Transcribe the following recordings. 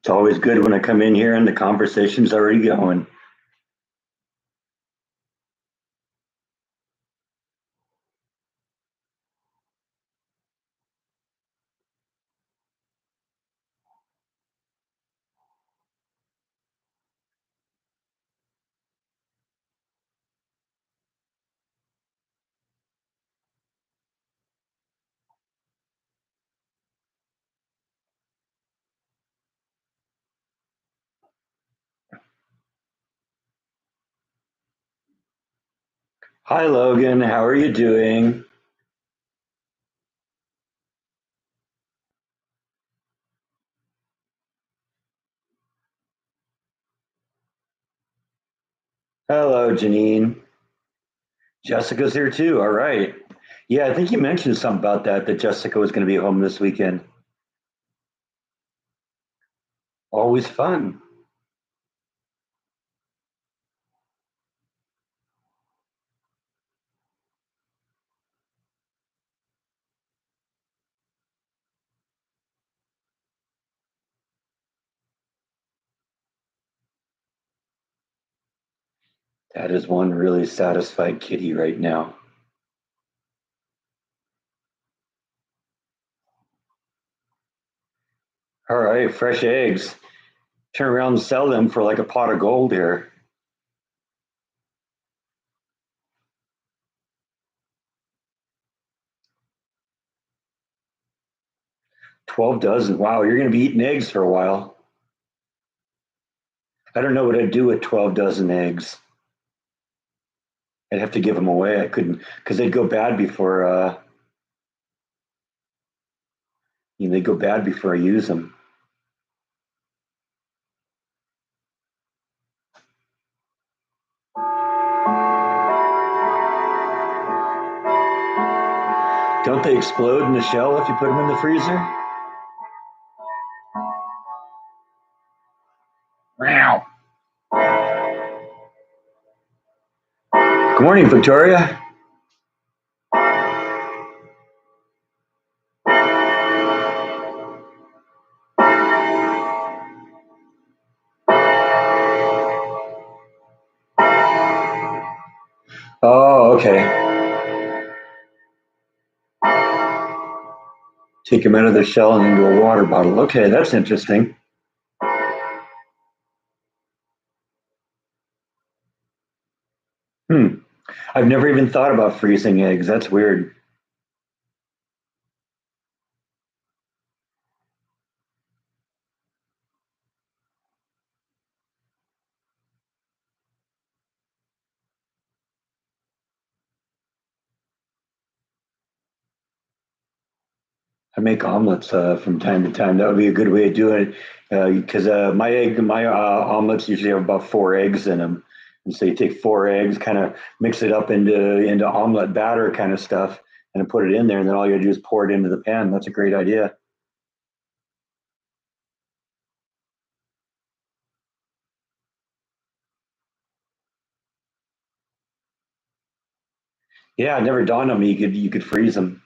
It's always good when I come in here and the conversation's already going. Hi, Logan. How are you doing? Hello, Janine. Jessica's here too. All right. Yeah, I think you mentioned something about that Jessica was going to be home this weekend. Always fun. That is one really satisfied kitty right now. All right, fresh eggs. Turn around and sell them for like a pot of gold here. 12 dozen. Wow, you're going to be eating eggs for a while. I don't know what I'd do with 12 dozen eggs. I'd have to give them away. I couldn't because they'd go bad before they go bad before I use them. Don't they explode in the shell if you put them in the freezer? Wow. Good morning, Victoria. Oh, okay. Take them out of their shell and into a water bottle. Okay, that's interesting. Hmm. I've never even thought about freezing eggs. That's weird. I make omelets from time to time. That would be a good way of doing it because my omelets usually have about four eggs in them. And so you take four eggs, kind of mix it up into omelet batter kind of stuff, and then put it in there, and then all you do is pour it into the pan. That's a great idea. Yeah, it never dawned on me you could freeze them.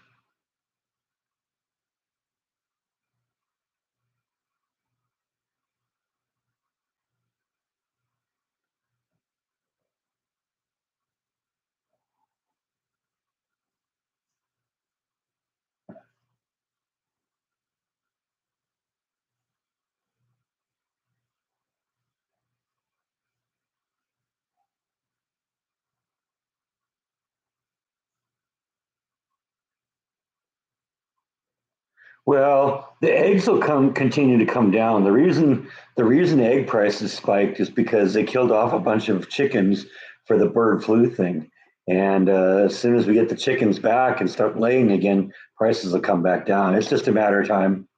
Well, the eggs will come continue to come down. The reason egg prices spiked is because they killed off a bunch of chickens for the bird flu thing. And as soon as we get the chickens back and start laying again, prices will come back down. It's just a matter of time.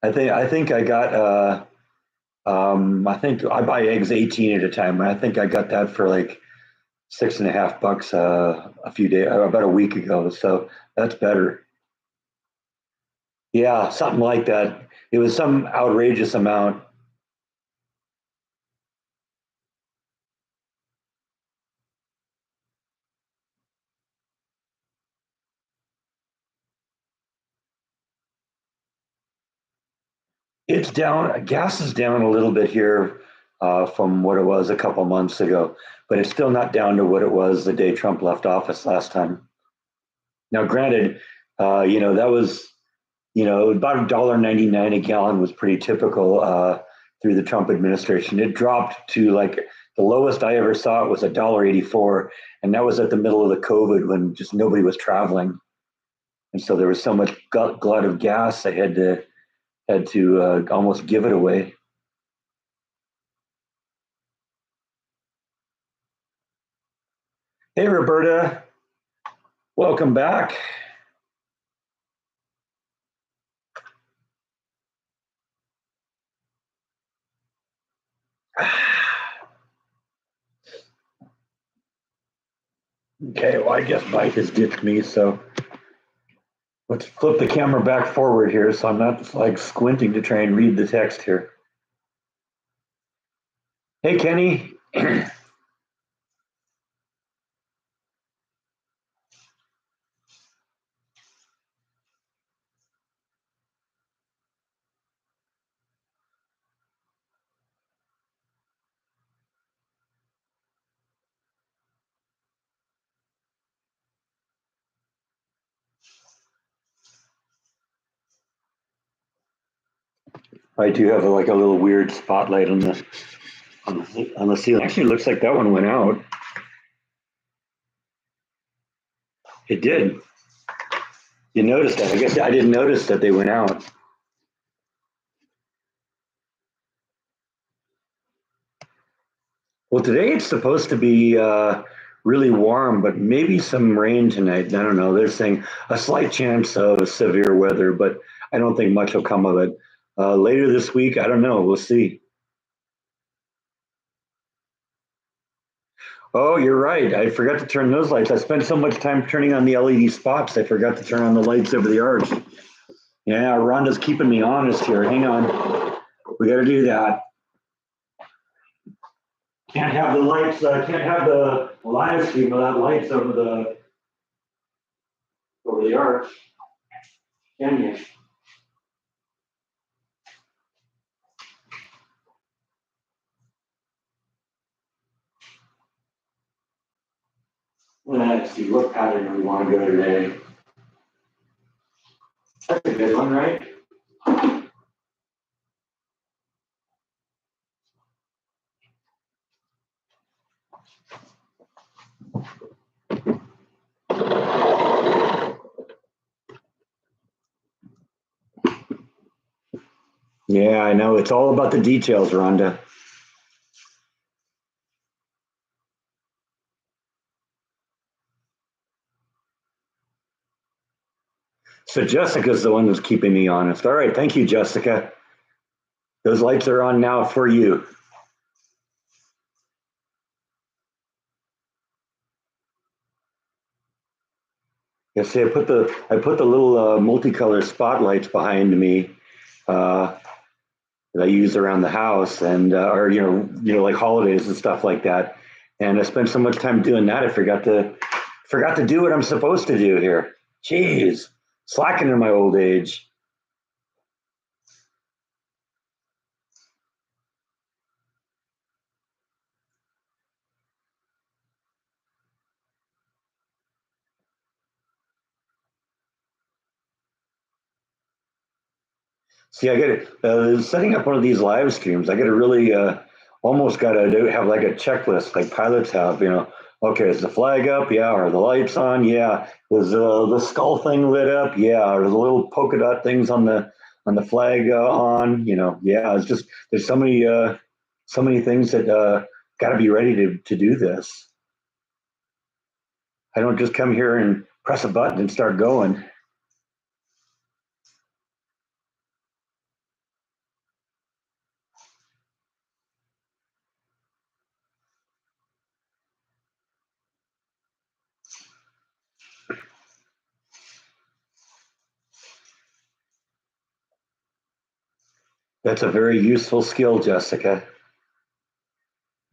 I think I got I think I buy eggs 18 at a time. And I think I got that for like $6.50 a few days about a week ago. So that's better. Yeah, something like that. It was some outrageous amount. It's down. Gas is down a little bit here from what it was a couple months ago, but it's still not down to what it was the day Trump left office last time. Now, granted, that was about $1.99 a gallon was pretty typical through the Trump administration. It dropped to like the lowest I ever saw it was $1.84, and that was at the middle of the COVID when just nobody was traveling, and so there was so much glut of gas they had to almost give it away. Hey, Roberta, welcome back. Okay, well, I guess Mike has ditched me, so let's flip the camera back forward here so I'm not like squinting to try and read the text here. Hey, Kenny. I do have like a little weird spotlight on the ceiling. Actually, it looks like that one went out. It did. You noticed that? I guess I didn't notice that they went out. Well, today it's supposed to be really warm, but maybe some rain tonight. I don't know. They're saying a slight chance of severe weather, but I don't think much will come of it. Later this week, I don't know. We'll see. Oh, you're right. I forgot to turn those lights. I spent so much time turning on the LED spots, I forgot to turn on the lights over the arch. Yeah, Rhonda's keeping me honest here. Hang on. We got to do that. Can't have the lights, can't have the live stream without lights over the arch. Can you? Let's see, what pattern do we want to go today? That's a good one, right? Yeah, I know. It's all about the details, Rhonda. So Jessica's the one who's keeping me honest. All right, thank you, Jessica. Those lights are on now for you. Yeah, see, I put the little multicolor spotlights behind me that I use around the house, and or like holidays and stuff like that. And I spent so much time doing that, I forgot to do what I'm supposed to do here. Jeez, slacking in my old age. See, I get it. Setting up one of these live streams, I got to really almost got to have like a checklist, like pilots have. Okay, is the flag up? Yeah. Are the lights on? Yeah. Is the skull thing lit up? Yeah. Are the little polka dot things on the flag on? Yeah. It's just there's so many things that got to be ready to do this. I don't just come here and press a button and start going. That's a very useful skill, Jessica.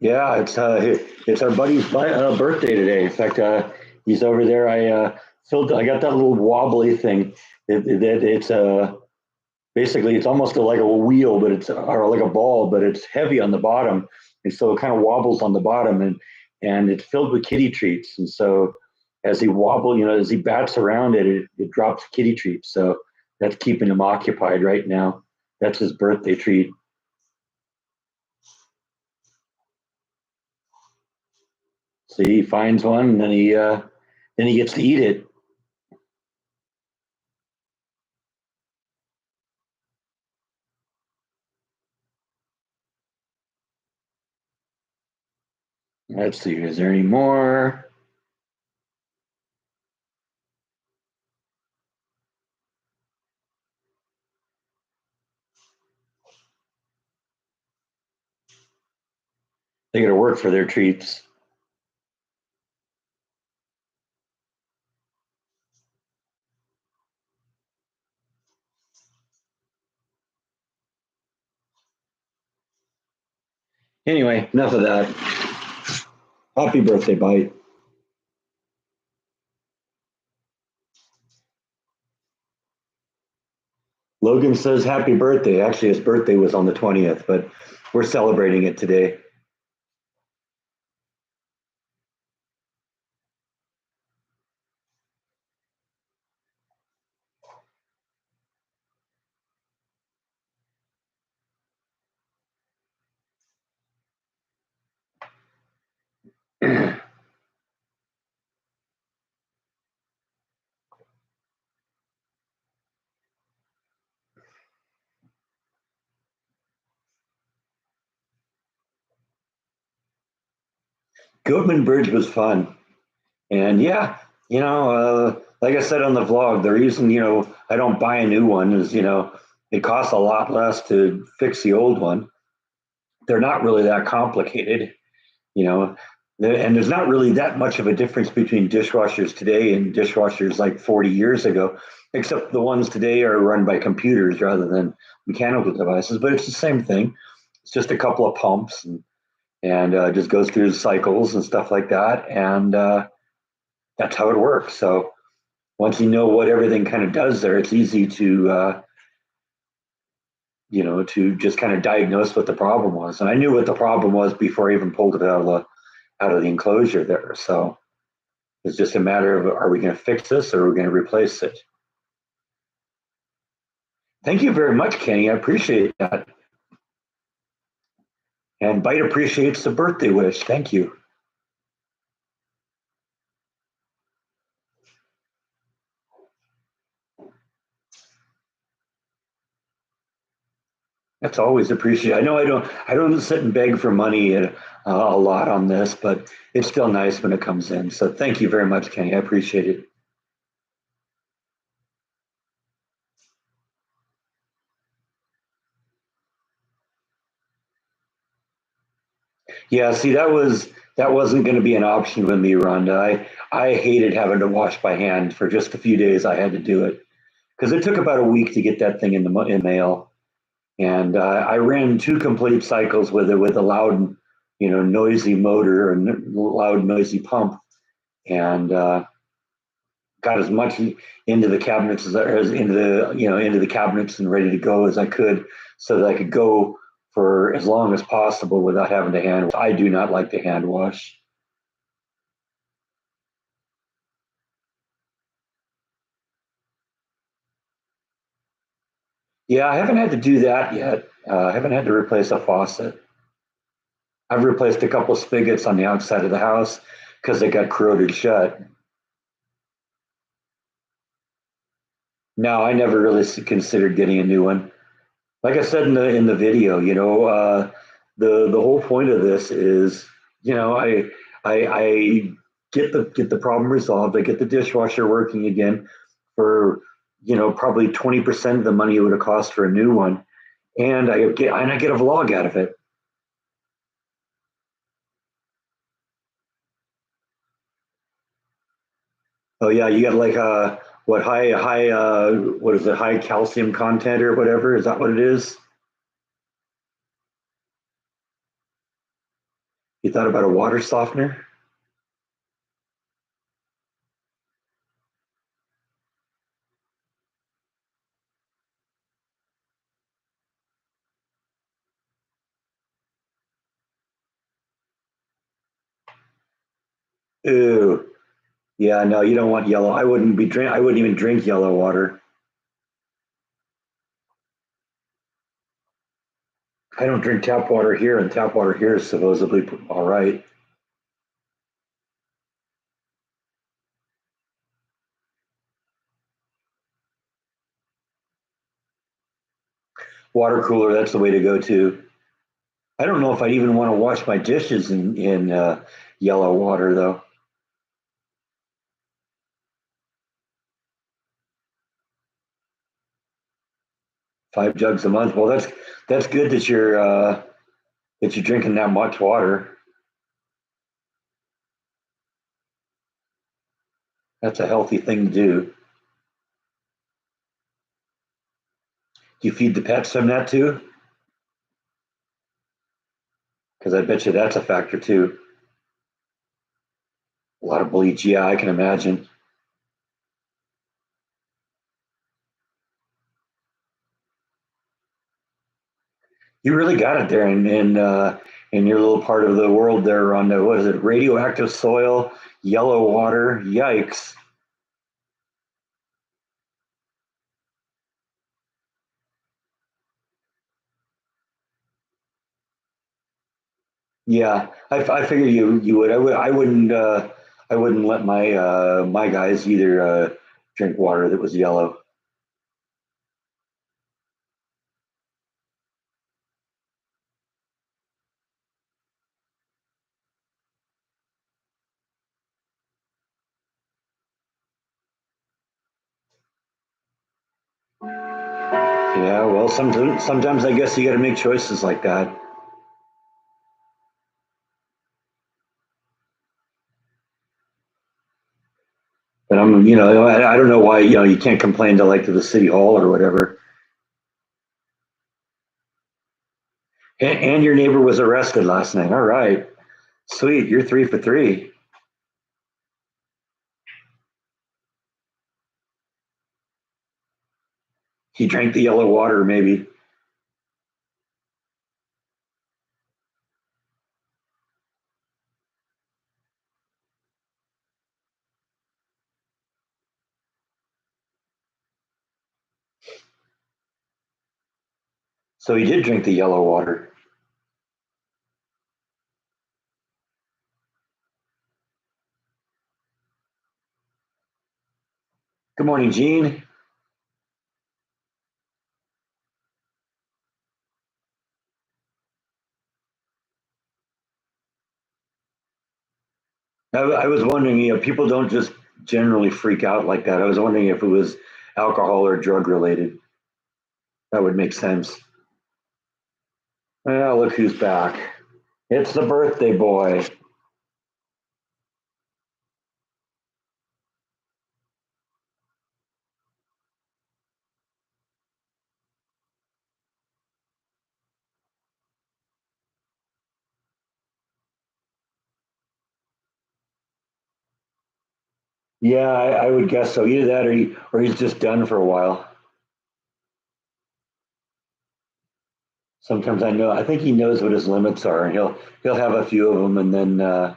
Yeah, it's our buddy's birthday today. In fact, he's over there. I got that little wobbly thing. It's basically it's almost like a wheel, but it's or like a ball, but it's heavy on the bottom, and so it kind of wobbles on the bottom, and it's filled with kitty treats, and so as he wobble, as he bats around it, it drops kitty treats. So that's keeping him occupied right now. That's his birthday treat. So he finds one, and then he gets to eat it. Let's see, is there any more? They got to work for their treats. Anyway, enough of that. Happy birthday, Bite. Logan says happy birthday. Actually, his birthday was on the 20th, but we're celebrating it today. Goatman Bridge was fun. And yeah, like I said on the vlog, the reason, I don't buy a new one is, it costs a lot less to fix the old one. They're not really that complicated, you know, and there's not really that much of a difference between dishwashers today and dishwashers like 40 years ago, except the ones today are run by computers rather than mechanical devices, but it's the same thing. It's just a couple of pumps and just goes through cycles and stuff like that. And that's how it works. So once you know what everything kind of does there, it's easy to just kind of diagnose what the problem was. And I knew what the problem was before I even pulled it out of the enclosure there. So it's just a matter of, are we going to fix this or are we going to replace it? Thank you very much, Kenny. I appreciate that. And Bite appreciates the birthday wish. Thank you. That's always appreciated. I know I don't sit and beg for money a lot on this, but it's still nice when it comes in. So thank you very much, Kenny. I appreciate it. Yeah, see, that wasn't going to be an option with me, Rhonda. I hated having to wash by hand for just a few days. I had to do it because it took about a week to get that thing in mail, and I ran two complete cycles with it with a loud, noisy motor and loud, noisy pump, and got as much into the cabinets as into the cabinets and ready to go as I could, so that I could go for as long as possible without having to hand. I do not like to hand wash. Yeah, I haven't had to do that yet. I haven't had to replace a faucet. I've replaced a couple spigots on the outside of the house because they got corroded shut. No, I never really considered getting a new one. Like I said in the video, the whole point of this is, I get the problem resolved. I get the dishwasher working again for probably 20% of the money it would have cost for a new one, and I get a vlog out of it. Oh yeah, you got like what high what is it, high calcium content or whatever? Is that what it is? You thought about a water softener? Ooh, yeah, no, you don't want yellow. I wouldn't even drink yellow water. I don't drink tap water here, and tap water here is supposedly all right. Water cooler, that's the way to go too. I don't know if I'd even want to wash my dishes in yellow water though. 5 jugs a month. Well, that's good that you're drinking that much water. That's a healthy thing to do. Do you feed the pets from that too? Because I bet you that's a factor too. A lot of bleach. Yeah, I can imagine. You really got it there in your little part of the world there on the what is it? Radioactive soil, yellow water. Yikes. Yeah, I figure you would. I wouldn't let my guys either drink water that was yellow. Yeah, well, sometimes I guess you got to make choices like that. But I don't know why you can't complain to like to the city hall or whatever. And your neighbor was arrested last night. All right, sweet. You're 3 for 3. He drank the yellow water, maybe. So he did drink the yellow water. Good morning, Gene. I was wondering, people don't just generally freak out like that. I was wondering if it was alcohol or drug related. That would make sense. Well, look who's back. It's the birthday boy. Yeah, I would guess so. Either that or he's just done for a while. Sometimes I think he knows what his limits are, and he'll have a few of them and then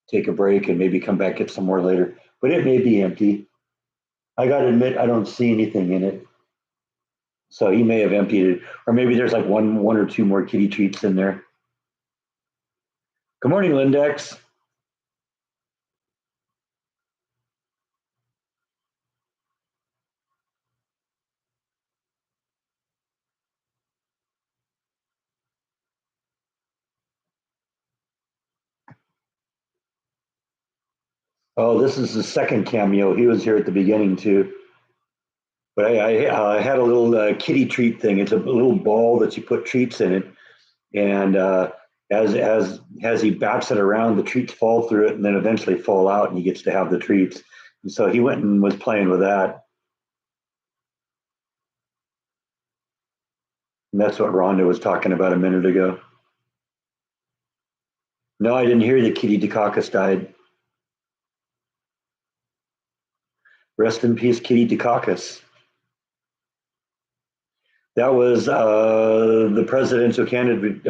take a break and maybe come back get some more later. But it may be empty. I got to admit, I don't see anything in it. So he may have emptied it, or maybe there's like one or two more kitty treats in there. Good morning, Lindex. Oh, this is the second cameo. He was here at the beginning too. But I had a little kitty treat thing. It's a little ball that you put treats in it, and as he bats it around, the treats fall through it, and then eventually fall out, and he gets to have the treats. And so he went and was playing with that, and that's what Rhonda was talking about a minute ago. No, I didn't hear that Kitty Dukakis died. Rest in peace, Kitty Dukakis. That was the presidential candidate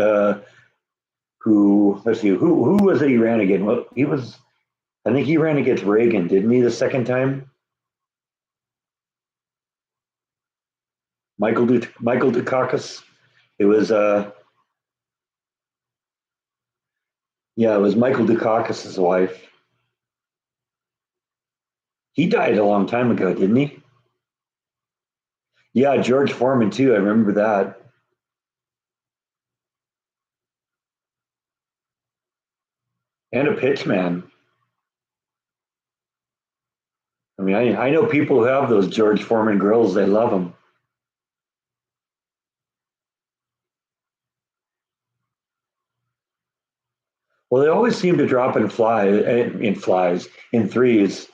who let's see who was it he ran again? Well, he was I think he ran against Reagan, didn't he, the second time? Michael Dukakis. It was yeah, it was Michael Dukakis' wife. He died a long time ago, didn't he? Yeah, George Foreman too. I remember that. And a pitchman. I mean, I know people who have those George Foreman grills. They love them. Well, they always seem to drop in flies in threes.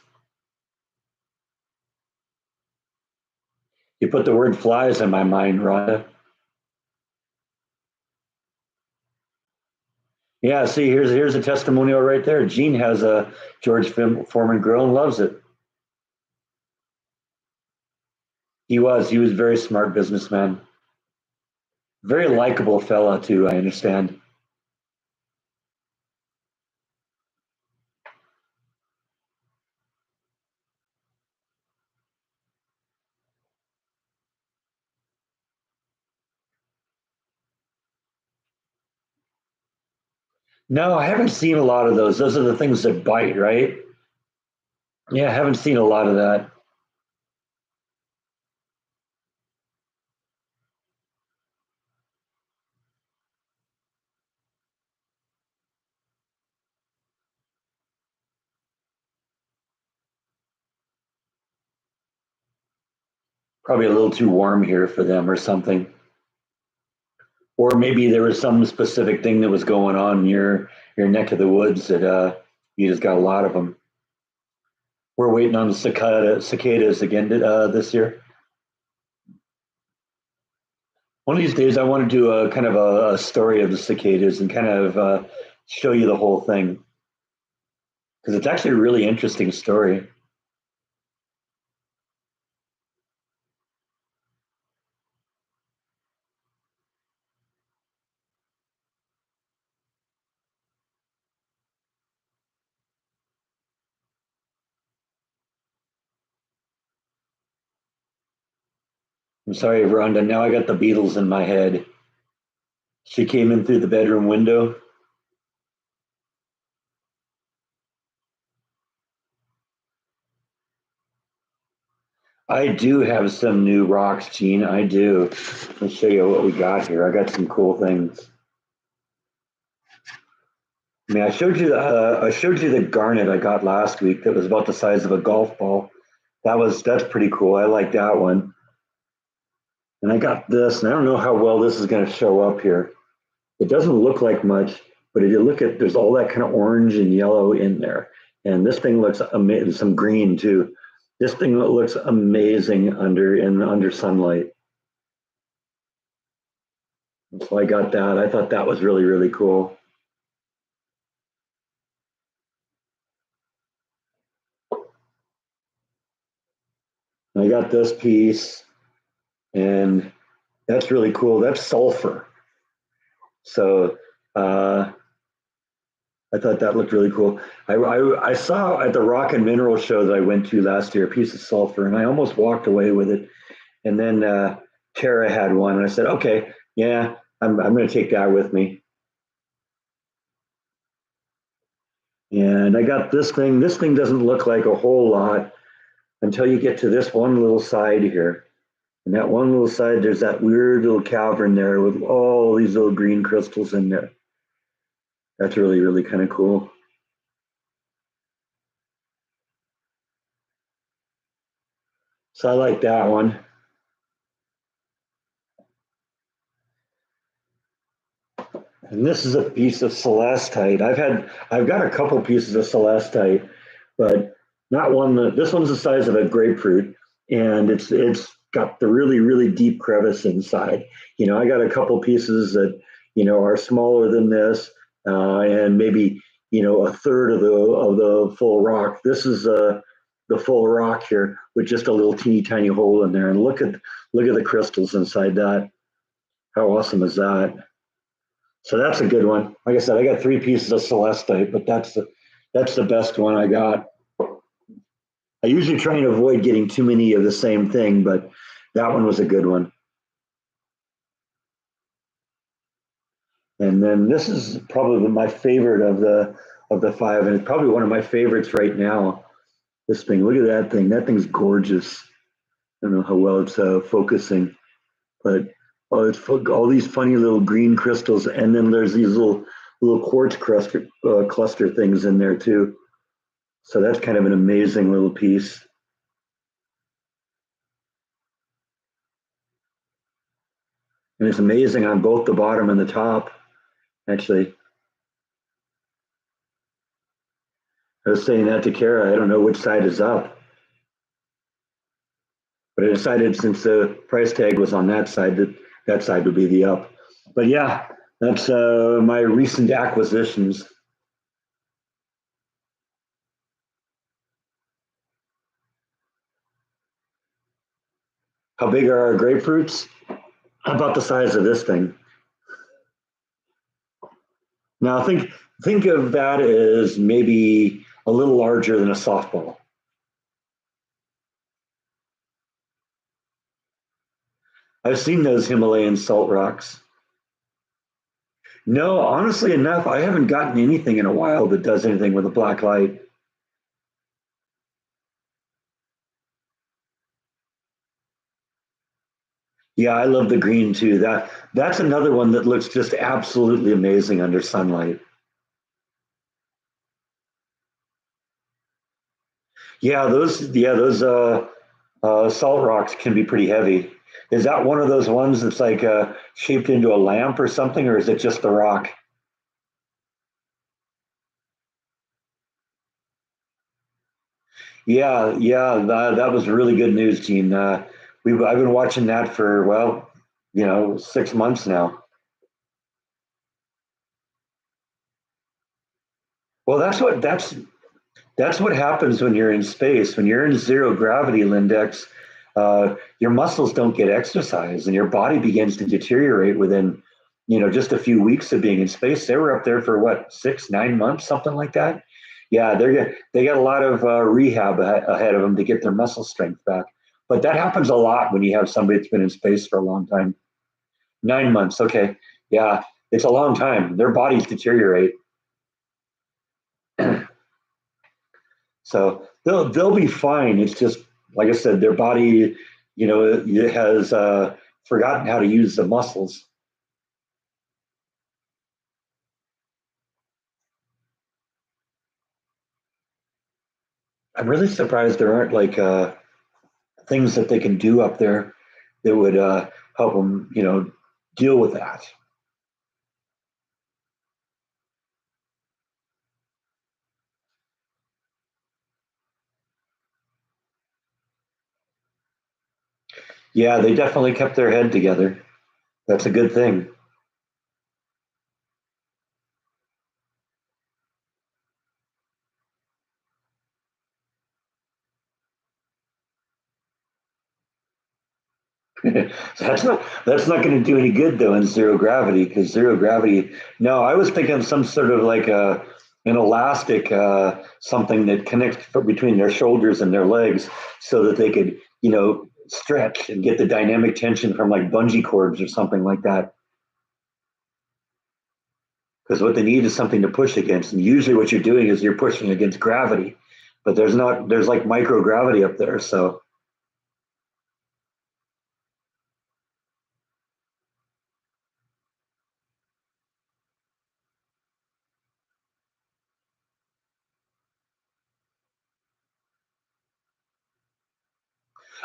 You put the word flies in my mind, Rhonda. Yeah, see, here's a testimonial right there. Gene has a George Foreman grill and loves it. He was a very smart businessman, very likable fella too. I understand. No, I haven't seen a lot of those. Those are the things that bite, right? Yeah, I haven't seen a lot of that. Probably a little too warm here for them or something. Or maybe there was some specific thing that was going on in your neck of the woods that you just got a lot of them. We're waiting on the cicadas again this year. One of these days, I want to do a kind of a story of the cicadas and kind of show you the whole thing because it's actually a really interesting story. I'm sorry, Rhonda. Now I got the Beatles in my head. She came in through the bedroom window. I do have some new rocks, Gene. I do. Let's show you what we got here. I got some cool things. I mean, I showed you the garnet I got last week that was about the size of a golf ball. That's pretty cool. I like that one. And I got this, and I don't know how well this is going to show up here. It doesn't look like much, but if you look at, there's all that kind of orange and yellow in there. And this thing looks amazing, some green too. This thing looks amazing under sunlight. So I got that. I thought that was really, really cool. And I got this piece, and that's really cool. That's sulfur. So I thought that looked really cool. I saw at the Rock and Mineral show that I went to last year a piece of sulfur, and I almost walked away with it. And then Tara had one, and I said, "Okay, yeah, I'm going to take that with me." And I got this thing. This thing doesn't look like a whole lot until you get to this one little side here. And that one little side, there's that weird little cavern there with all these little green crystals in there. That's really, really kind of cool. So I like that one. And this is a piece of celestite. I've got a couple pieces of celestite, but not one that this one's the size of a grapefruit, and it's got the really, really deep crevice inside. I got a couple pieces that are smaller than this, and maybe a third of the full rock. This is the full rock here with just a little teeny tiny hole in there, and look at the crystals inside that. How awesome is that? So that's a good one. Like I said, I got three pieces of celestite, but That's the best one I got. I usually try and avoid getting too many of the same thing, but that one was a good one. And then this is probably my favorite of the five, and it's probably one of my favorites right now. This thing, look at that thing. That thing's gorgeous. I don't know how well it's focusing, but oh, all these funny little green crystals, and then there's these little quartz cluster things in there too. So that's kind of an amazing little piece. And it's amazing on both the bottom and the top. Actually, I was saying that to Kara. I don't know which side is up, but I decided since the price tag was on that side, that that side would be the up. But yeah, that's my recent acquisitions. How big are our grapefruits? About the size of this thing. Now think of that as maybe a little larger than a softball. I've seen those Himalayan salt rocks. No, honestly enough, I haven't gotten anything in a while that does anything with a black light. Yeah, I love the green too. That's another one that looks just absolutely amazing under sunlight. Yeah, those salt rocks can be pretty heavy. Is that one of those ones that's like shaped into a lamp or something, or is it just the rock? Yeah, that was really good news, Gene. I've been watching that for 6 months now. Well, that's what happens when you're in space. When you're in zero gravity, Lindex, your muscles don't get exercise, and your body begins to deteriorate within, just a few weeks of being in space. They were up there for what, 6, 9 months, something like that. Yeah, they got a lot of rehab ahead of them to get their muscle strength back. But that happens a lot when you have somebody that's been in space for a long time. 9 months, okay, yeah, it's a long time. Their bodies deteriorate, so they'll be fine. It's just like I said, their body, it has forgotten how to use the muscles. I'm really surprised there aren't like things that they can do up there that would help them, deal with that. Yeah, they definitely kept their head together. That's a good thing. That's not going to do any good though in zero gravity, because zero gravity. No, I was thinking of some sort of like an elastic, something that connects between their shoulders and their legs, so that they could, stretch and get the dynamic tension from like bungee cords or something like that. Because what they need is something to push against, and usually what you're doing is you're pushing against gravity, but there's like microgravity up there, so.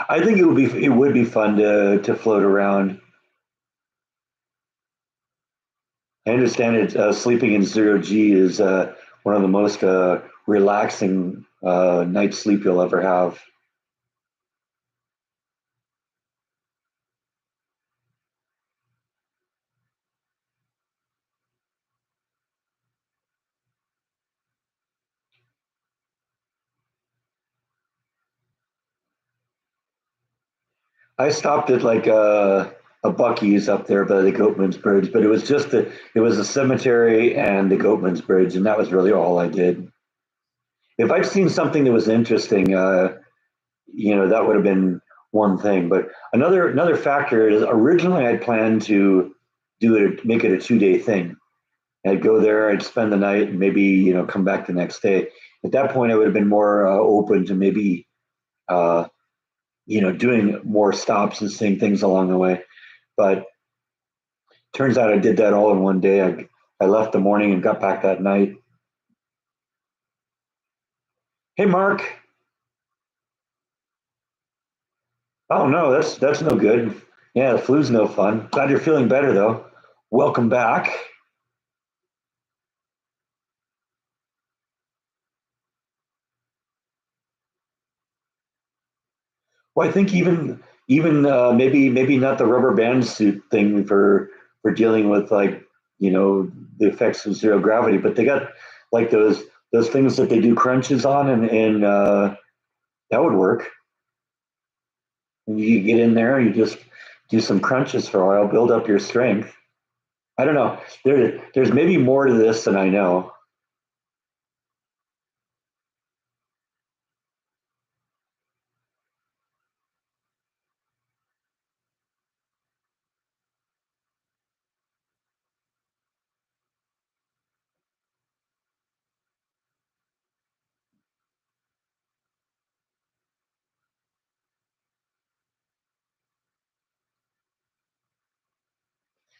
I think it would be fun to float around. I understand it. Sleeping in zero G is one of the most relaxing night's sleep you'll ever have. I stopped at like a Bucky's up there by the Goatman's Bridge, but it was a cemetery and the Goatman's Bridge, and that was really all I did. If I'd seen something that was interesting, that would have been one thing. But another factor is originally I'd planned to do it, make it a 2 day thing. I'd go there, I'd spend the night, and maybe come back the next day. At that point, I would have been more open to maybe uh, doing more stops and seeing things along the way. But turns out I did that all in one day. I left the morning and got back that night. Hey, Mark. Oh no, that's no good. Yeah, the flu's no fun. Glad you're feeling better though. Welcome back. Well, I think even maybe not the rubber band suit thing for dealing with like the effects of zero gravity, but they got like those things that they do crunches on, and that would work. And you get in there, you just do some crunches for a while, build up your strength. I don't know. There's maybe more to this than I know.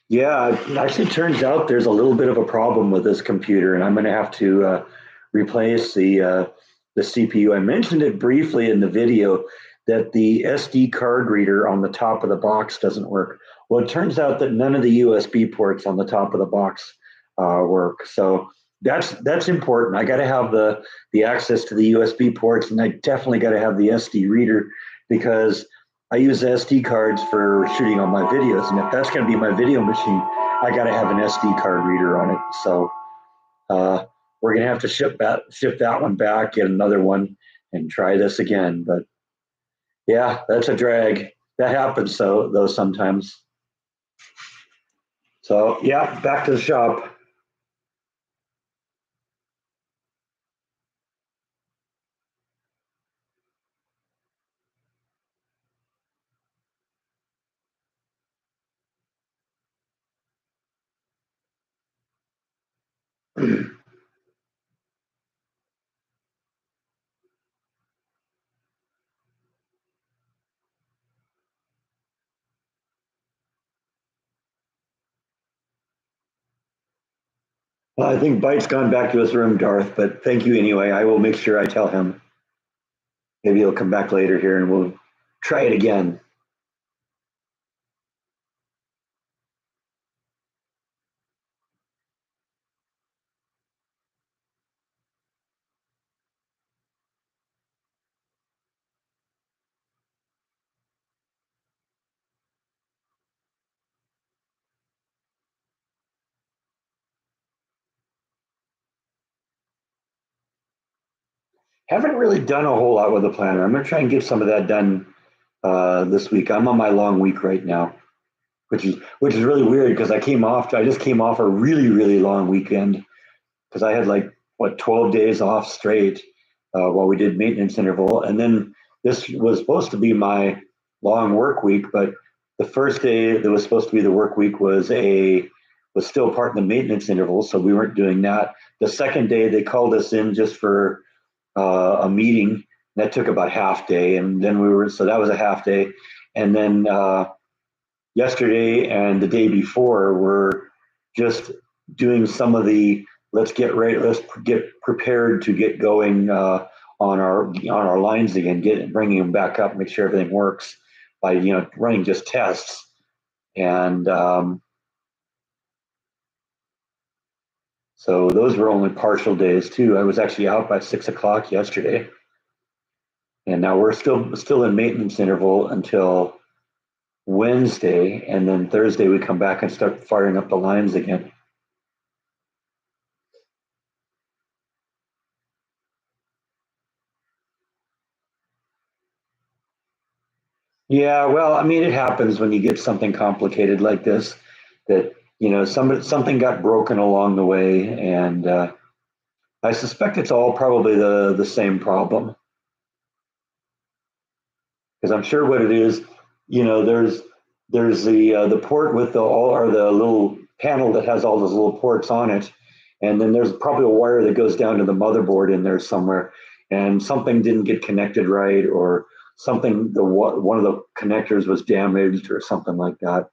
Yeah, it actually turns out there's a little bit of a problem with this computer, and I'm going to have to replace the CPU. I mentioned it briefly in the video that the SD card reader on the top of the box doesn't work. Well, it turns out that none of the USB ports on the top of the box work. So that's important. I got to have the access to the USB ports, and I definitely got to have the SD reader because I use SD cards for shooting all my videos, and if that's going to be my video machine, I got to have an SD card reader on it. So uh, we're going to have to ship that one back, get another one, and try this again. But yeah, that's a drag. That happens though sometimes. So yeah, back to the shop. Well, I think Bite's gone back to his room, Darth. But thank you anyway. I will make sure I tell him. Maybe he'll come back later here, and we'll try it again. Haven't really done a whole lot with the planner. I'm going to try and get some of that done this week. I'm on my long week right now, which is really weird because I just came off a really long weekend because I had like what 12 days off straight while we did maintenance interval, and then this was supposed to be my long work week, but the first day that was supposed to be the work week was still part of the maintenance interval, so we weren't doing that. The second day they called us in just for a meeting that took about half day, and then so that was a half day, and then yesterday and the day before were just doing some of the let's get prepared to get going on our lines again, bringing them back up, make sure everything works by running just tests, and so those were only partial days too. I was actually out by 6 o'clock yesterday, and now we're still in maintenance interval until Wednesday, and then Thursday we come back and start firing up the lines again. Yeah, well, I mean, it happens when you get something complicated like this that something got broken along the way, and I suspect it's all probably the same problem because I'm sure what it is, there's the port with the all or the little panel that has all those little ports on it, and then there's probably a wire that goes down to the motherboard in there somewhere, and something didn't get connected right, or something one of the connectors was damaged or something like that.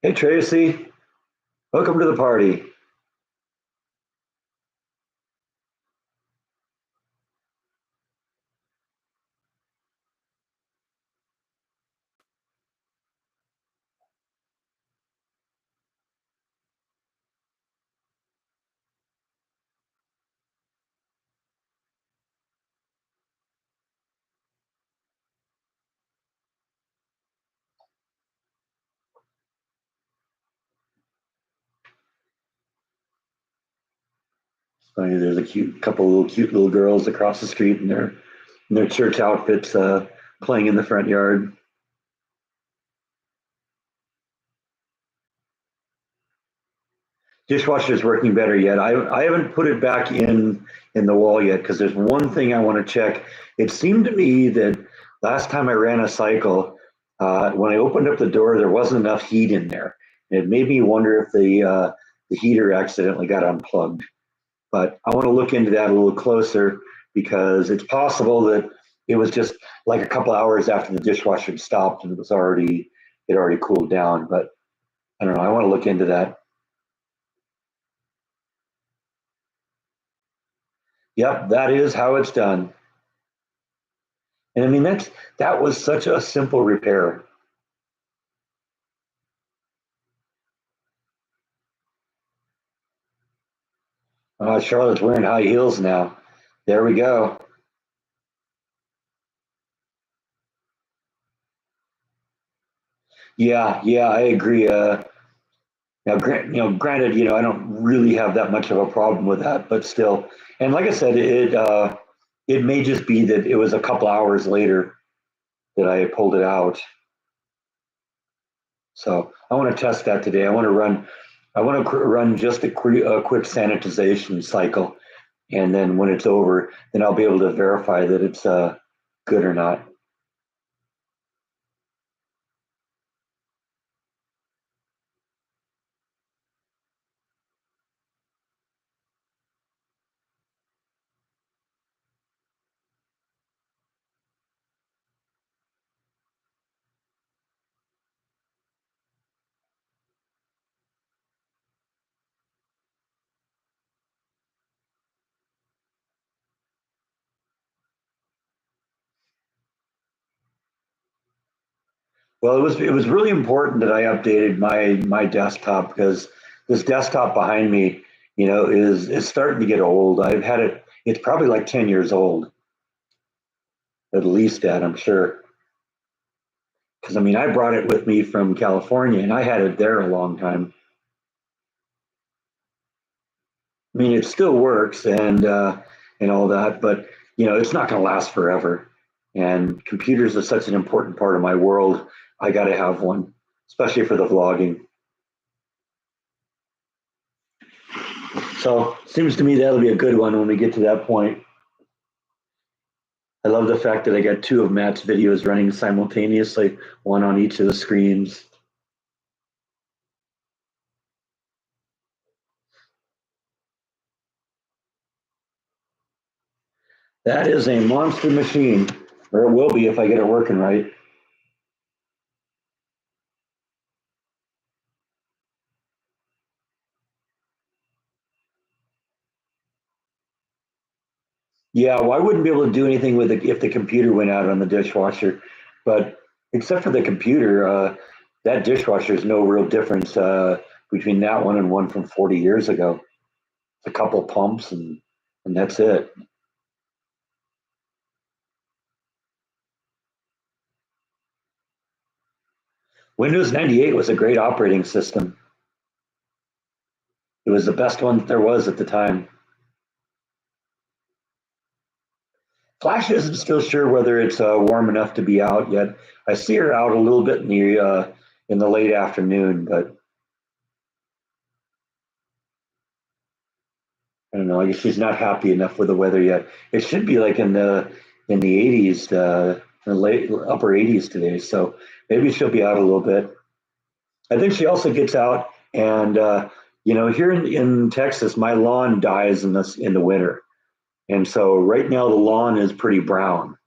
Hey Tracy, welcome to the party. Funny, there's a couple little cute little girls across the street in their church outfits, playing in the front yard. Dishwasher's working better yet. I haven't put it back in the wall yet because there's one thing I want to check. It seemed to me that last time I ran a cycle, when I opened up the door, there wasn't enough heat in there. It made me wonder if the heater accidentally got unplugged. But I want to look into that a little closer because it's possible that it was just like a couple hours after the dishwasher had stopped and it already cooled down. But I don't know. I want to look into that. Yep, that is how it's done. And I mean that was such a simple repair. Charlotte's wearing high heels now. There we go. Yeah, yeah, I agree. Granted, I don't really have that much of a problem with that, but still. And like I said, it may just be that it was a couple hours later that I pulled it out. So I want to test that today. I want to run just a quick sanitization cycle, and then when it's over, then I'll be able to verify that it's good or not. Well, it was really important that I updated my desktop because this desktop behind me, is starting to get old. I've had it. It's probably like 10 years old, at least that I'm sure. Because I mean, I brought it with me from California, and I had it there a long time. I mean, it still works and all that, but it's not going to last forever. And computers are such an important part of my world. I got to have one, especially for the vlogging. So seems to me that'll be a good one when we get to that point. I love the fact that I got two of Matt's videos running simultaneously, one on each of the screens. That is a monster machine, or it will be if I get it working right. Yeah, well, I wouldn't be able to do anything with it if the computer went out on the dishwasher. But except for the computer, that dishwasher is no real difference between that one and one from 40 years ago. It's a couple pumps and that's it. Windows 98 was a great operating system. It was the best one that there was at the time. Flash isn't still sure whether it's warm enough to be out yet. I see her out a little bit in the late afternoon, but I don't know. I guess she's not happy enough with the weather yet. It should be like in the 80s, the late upper 80s today. So maybe she'll be out a little bit. I think she also gets out, and here in Texas, my lawn dies in the winter, and so right now the lawn is pretty brown.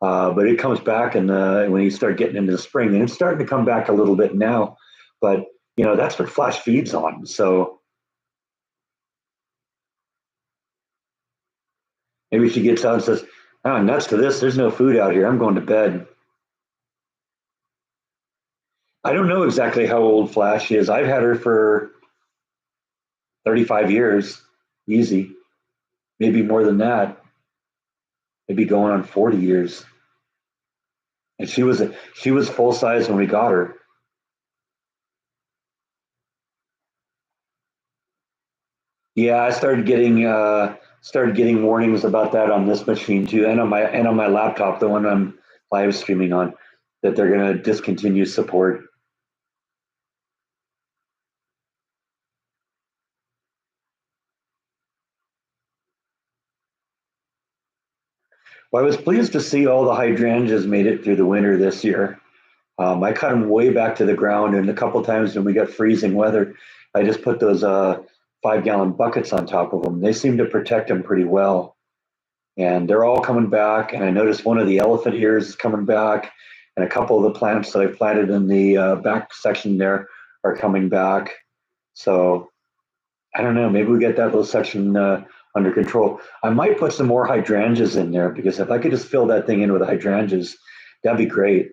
But it comes back when you start getting into the spring, and it's starting to come back a little bit now. But that's what Flash feeds on. So maybe she gets out and says, "Oh, nuts to this! There's no food out here. I'm going to bed." I don't know exactly how old Flash is. I've had her for 35 years, easy. Maybe more than that. Maybe going on 40 years. And she was full size when we got her. Yeah, I started getting warnings about that on this machine too, and on my laptop, the one I'm live streaming on, that they're going to discontinue support. Well, I was pleased to see all the hydrangeas made it through the winter this year. I cut them way back to the ground, and a couple times when we got freezing weather, I just put those 5-gallon buckets on top of them. They seem to protect them pretty well, and they're all coming back. And I noticed one of the elephant ears is coming back, and a couple of the plants that I planted in the back section there are coming back. So I don't know. Maybe we get that little section under control. I might put some more hydrangeas in there because if I could just fill that thing in with hydrangeas, that'd be great.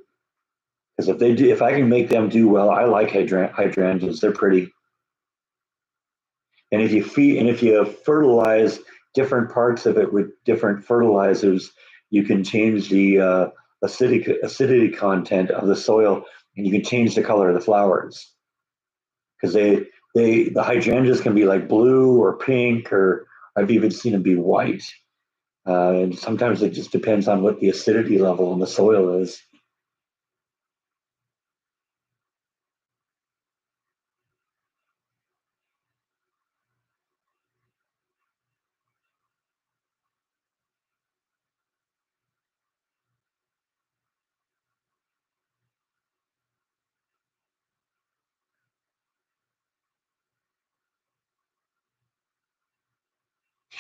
Because if I can make them do well, I like hydrangeas. They're pretty. And if you fertilize different parts of it with different fertilizers, you can change the acidity content of the soil, and you can change the color of the flowers. Because the hydrangeas can be like blue or pink, or I've even seen them be white. And sometimes it just depends on what the acidity level in the soil is.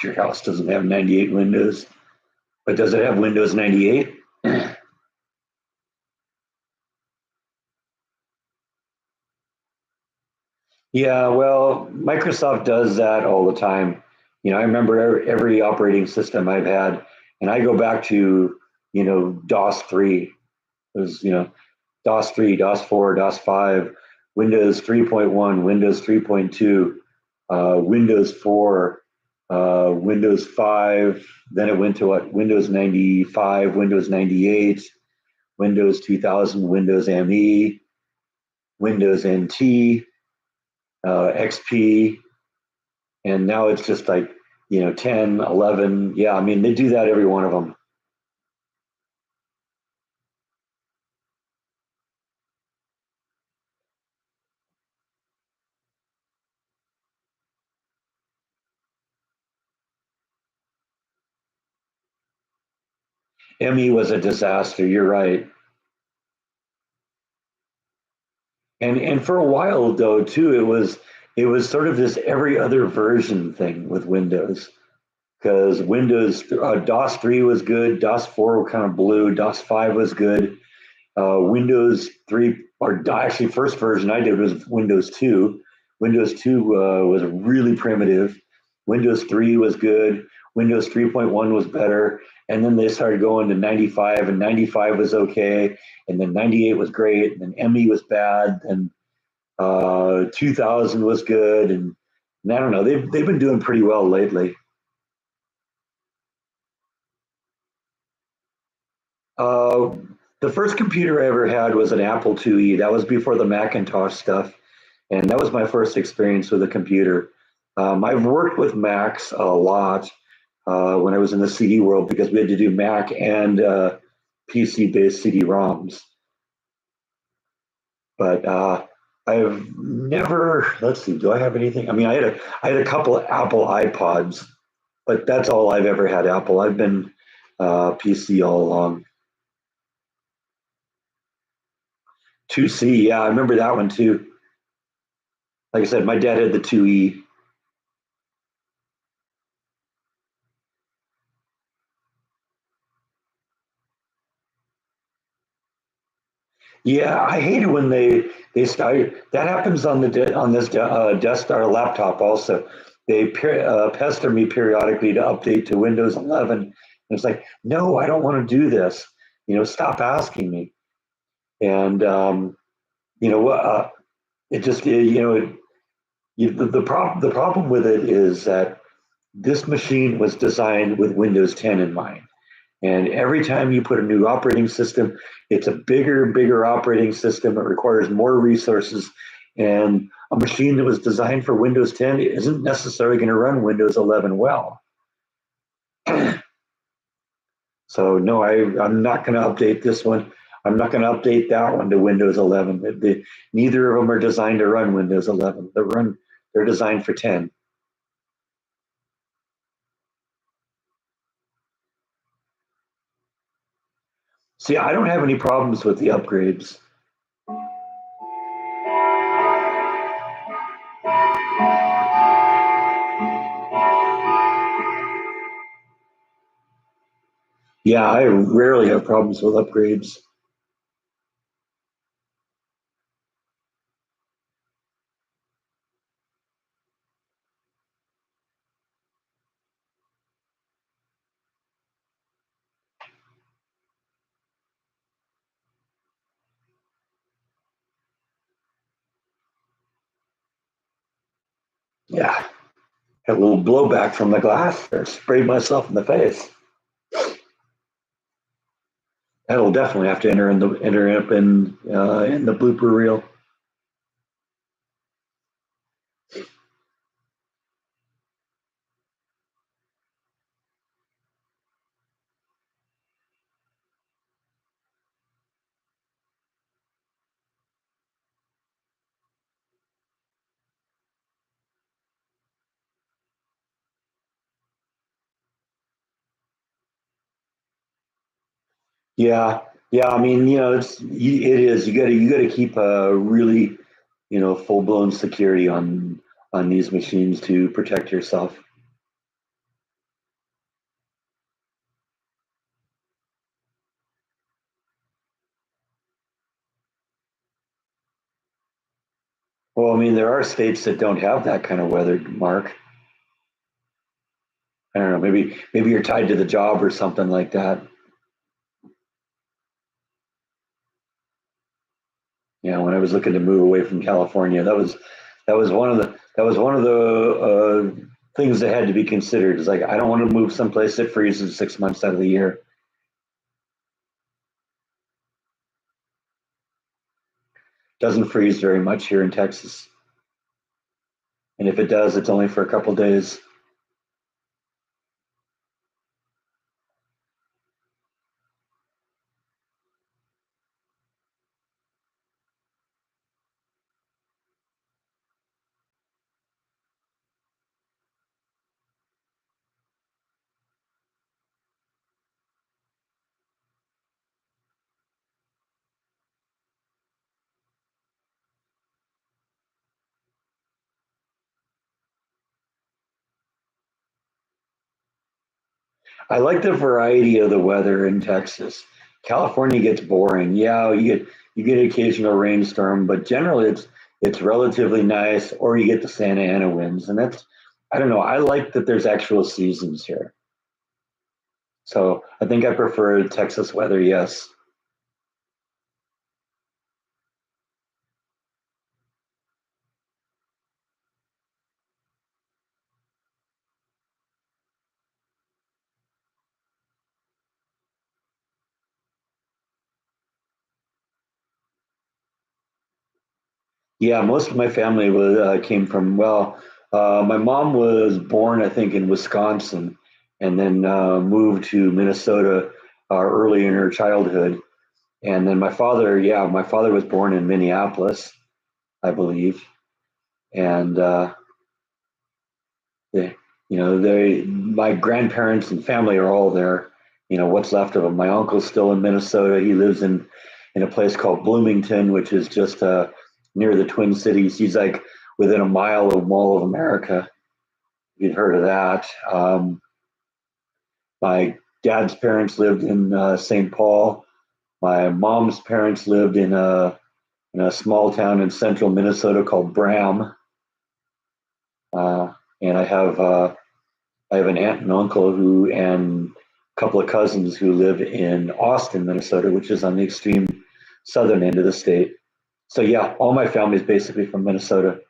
Your house doesn't have 98 windows, but does it have Windows 98? Yeah, well, Microsoft does that all the time. I remember every operating system I've had, and I go back to, DOS 3. It was, DOS 3, DOS 4, DOS 5, Windows 3.1, Windows 3.2, Windows 4, Windows 5. Then it went to what? Windows 95, Windows 98, Windows 2000, Windows ME, Windows NT, XP, and now it's just like 10, 11. Yeah, I mean they do that every one of them. ME was a disaster, you're right. And for a while though too, it was sort of this every other version thing with Windows, because Windows DOS 3 was good, DOS 4 were kind of blue, DOS 5 was good, Windows 3, or actually first version I did was Windows 2. Windows 2 was really primitive. Windows 3 was good. Windows 3.1 was better. And then they started going to 95, and 95 was okay. And then 98 was great. And then ME was bad. And 2000 was good. And I don't know, they've been doing pretty well lately. Uh, the first computer I ever had was an Apple IIe. That was before the Macintosh stuff. And that was my first experience with a computer. I've worked with Macs a lot when I was in the CD world because we had to do Mac and PC-based CD-ROMs. But I've never. Let's see. Do I have anything? I mean, I had a couple of Apple iPods, but that's all I've ever had. Apple. I've been PC all along. 2C. Yeah, I remember that one too. Like I said, my dad had the 2E. Yeah, I hate it when they start. That happens on on this desktop or laptop also. They pester me periodically to update to Windows 11. And it's like, no, I don't want to do this. Stop asking me. And you know, it just the problem with it is that this machine was designed with Windows 10 in mind. And every time you put a new operating system, it's a bigger operating system. It requires more resources. And a machine that was designed for Windows 10 isn't necessarily going to run Windows 11 well. So no, I'm not going to update this one. I'm not going to update that one to Windows 11. Neither of them are designed to run Windows 11. They're designed for 10. See, I don't have any problems with the upgrades. Yeah, I rarely have problems with upgrades. Yeah, had a little blowback from the glass or sprayed myself in the face. That'll definitely have to enter up in the blooper reel. Yeah, yeah. I mean, it is. You got to keep a really full blown security on these machines to protect yourself. Well, I mean, there are states that don't have that kind of weather, Mark. I don't know. Maybe you're tied to the job or something like that. When I was looking to move away from California, that was one of the things that had to be considered. Is like I don't want to move someplace that freezes 6 months out of the year. Doesn't freeze very much here in Texas, and if it does, it's only for a couple days. I like the variety of the weather in Texas. California gets boring. Yeah, you get occasional rainstorm, but generally it's relatively nice. Or you get the Santa Ana winds, and that's I don't know. I like that there's actual seasons here. So I think I prefer Texas weather. Yes. Yeah, most of my family was came from my mom was born, I think, in Wisconsin, and then moved to Minnesota early in her childhood. And then my father was born in Minneapolis, I believe, and they, my grandparents and family are all there. You know, what's left of them. My uncle's still in Minnesota. He lives in a place called Bloomington, which is just near the Twin Cities. He's like within a mile of Mall of America. You'd heard of that. My dad's parents lived in St. Paul. My mom's parents lived in a small town in central Minnesota called Bram. And I have an aunt and uncle who and a couple of cousins who live in Austin, Minnesota, which is on the extreme southern end of the state. So yeah, all my family is basically from Minnesota.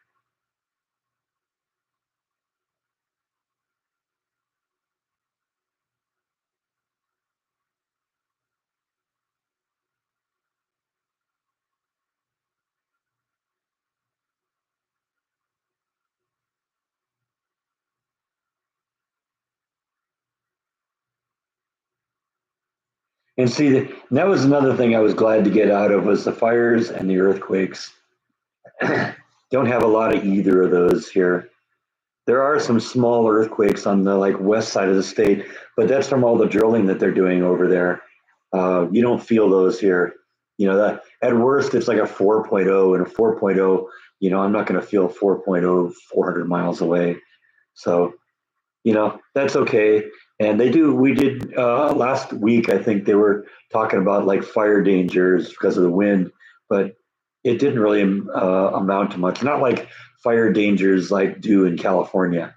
And see, that was another thing I was glad to get out of was the fires and the earthquakes. Don't have a lot of either of those here. There are some small earthquakes on the like west side of the state, but that's from all the drilling that they're doing over there. You don't feel those here. You know that at worst it's like a 4.0 and a 4.0. You know, I'm not going to feel 4.0 400 miles away. So that's okay. And they do. We did last week. I think they were talking about like fire dangers because of the wind, but it didn't really amount to much. Not like fire dangers like do in California.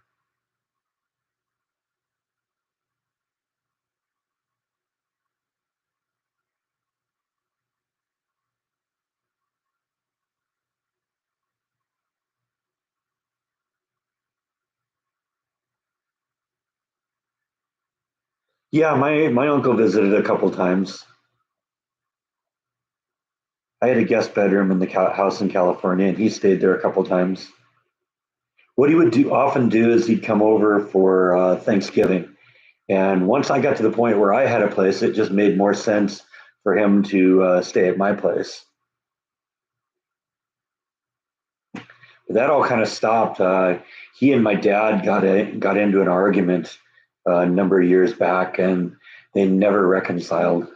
Yeah, my uncle visited a couple times. I had a guest bedroom in the house in California, and he stayed there a couple times. What he would do often do is he'd come over for Thanksgiving, and once I got to the point where I had a place, it just made more sense for him to stay at my place. That all kind of stopped. He and my dad got into an argument a number of years back, and they never reconciled.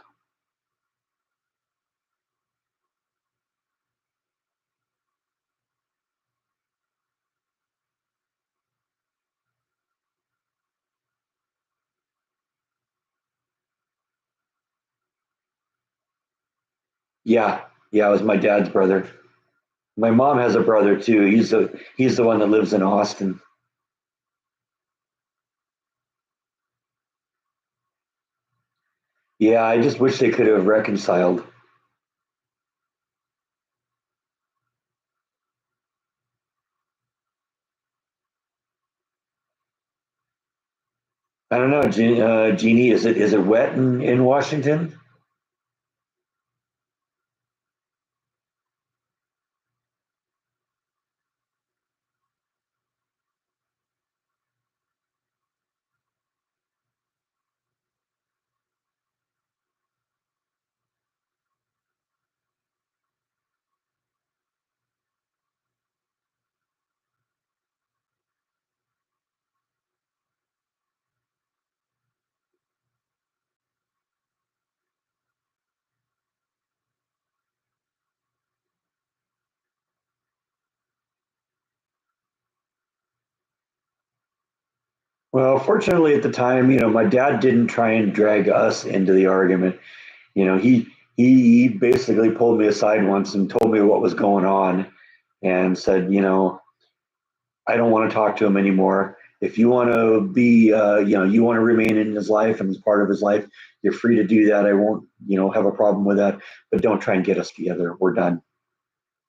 Yeah, yeah, it was my dad's brother. My mom has a brother too. He's the one that lives in Austin. Yeah, I just wish they could have reconciled. I don't know, Jeannie. Is it wet in Washington? Well, fortunately at the time, my dad didn't try and drag us into the argument. He basically pulled me aside once and told me what was going on and said, I don't want to talk to him anymore. If you want to be, you want to remain in his life and as part of his life, you're free to do that. I won't, have a problem with that. But don't try and get us together. We're done.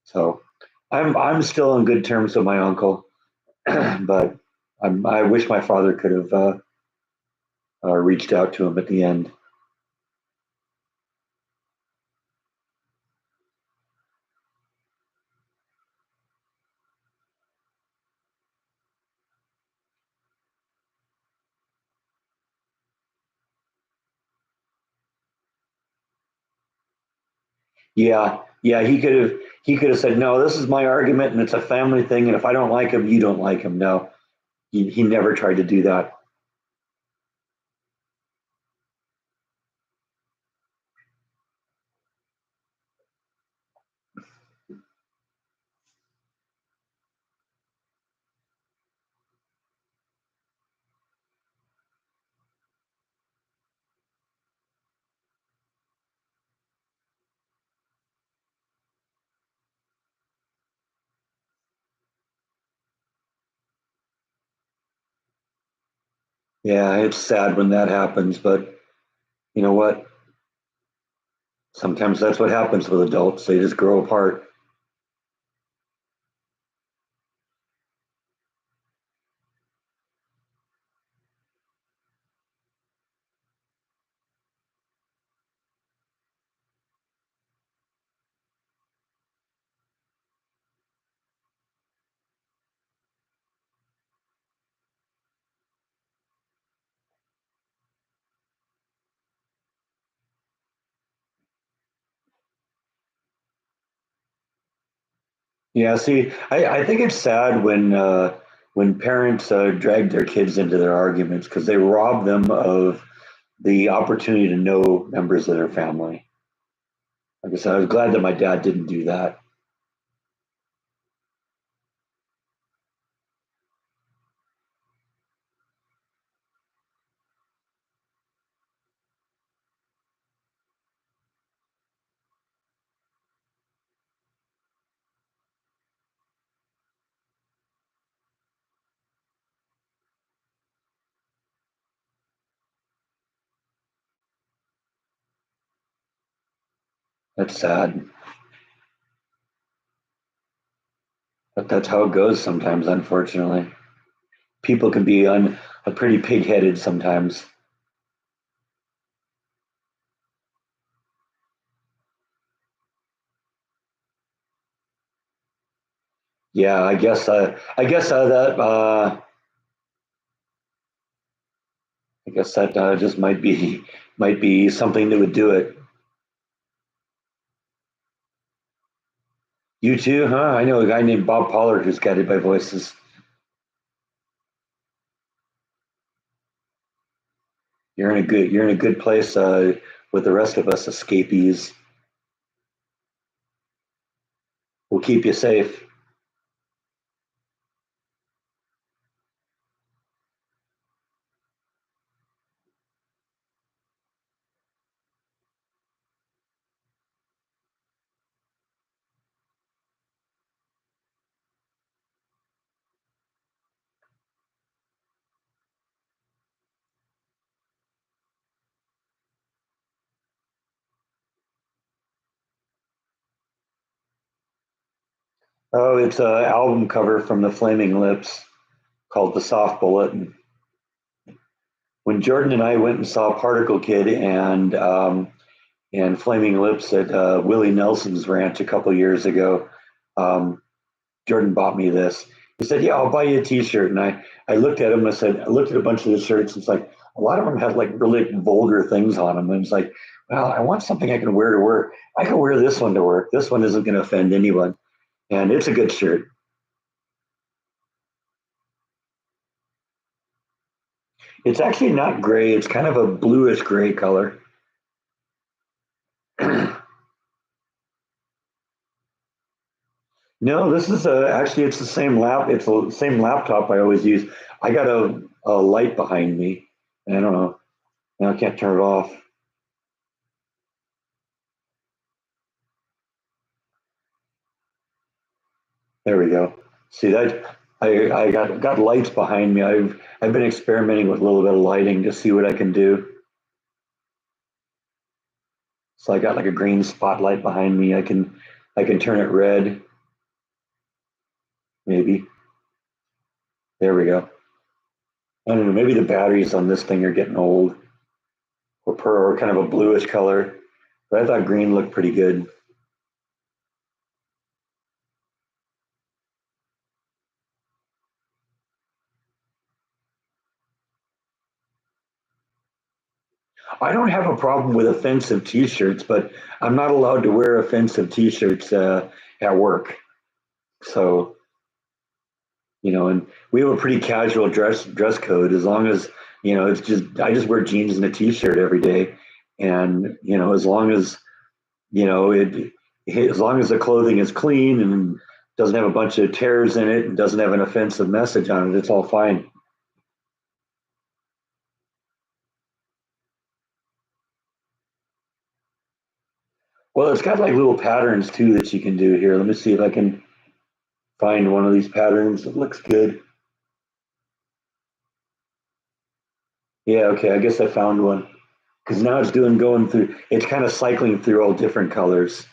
So I'm still on good terms with my uncle, but I wish my father could have reached out to him at the end. Yeah, yeah, he could have said, no, this is my argument and it's a family thing, and if I don't like him, you don't like him. No, he never tried to do that. Yeah, it's sad when that happens, but you know what? Sometimes that's what happens with adults. They just grow apart. Yeah, see, I think it's sad when parents drag their kids into their arguments because they rob them of the opportunity to know members of their family. Like I said, I was glad that my dad didn't do that. That's sad, but that's how it goes sometimes, unfortunately. People can be pretty pig-headed sometimes. Yeah, I guess that just might be something that would do it. You too, huh? I know a guy named Bob Pollard who's guided by voices. You're in a good place with the rest of us escapees. We'll keep you safe. Oh, it's an album cover from the Flaming Lips called "The Soft Bullet." When Jordan and I went and saw Particle Kid and Flaming Lips at Willie Nelson's ranch a couple years ago, um, Jordan bought me this. He said, "Yeah, I'll buy you a T-shirt." And I looked at him and I looked at a bunch of the shirts. And it's like a lot of them had like really vulgar things on them. And it's like, well, I want something I can wear to work. I can wear this one to work. This one isn't going to offend anyone, and it's a good shirt. It's actually not gray. It's kind of a bluish gray color. No, this is actually it's the same It's the same laptop I always use. I got a light behind me. I don't know. Now I can't turn it off. There we go. See that? I got lights behind me. I've been experimenting with a little bit of lighting to see what I can do. So I got like a green spotlight behind me. I can turn it red, maybe. There we go. I don't know. Maybe the batteries on this thing are getting old, or kind of a bluish color. But I thought green looked pretty good. I don't have a problem with offensive T-shirts, but I'm not allowed to wear offensive T-shirts at work. So and we have a pretty casual dress code. As long as it's just I just wear jeans and a T-shirt every day, and as long as it as long as the clothing is clean and doesn't have a bunch of tears in it and doesn't have an offensive message on it, it's all fine. Well, it's got like little patterns too that you can do here. Let me see if I can find one of these patterns that looks good. Yeah, okay, I guess I found one because now it's doing going through. It's kind of cycling through all different colors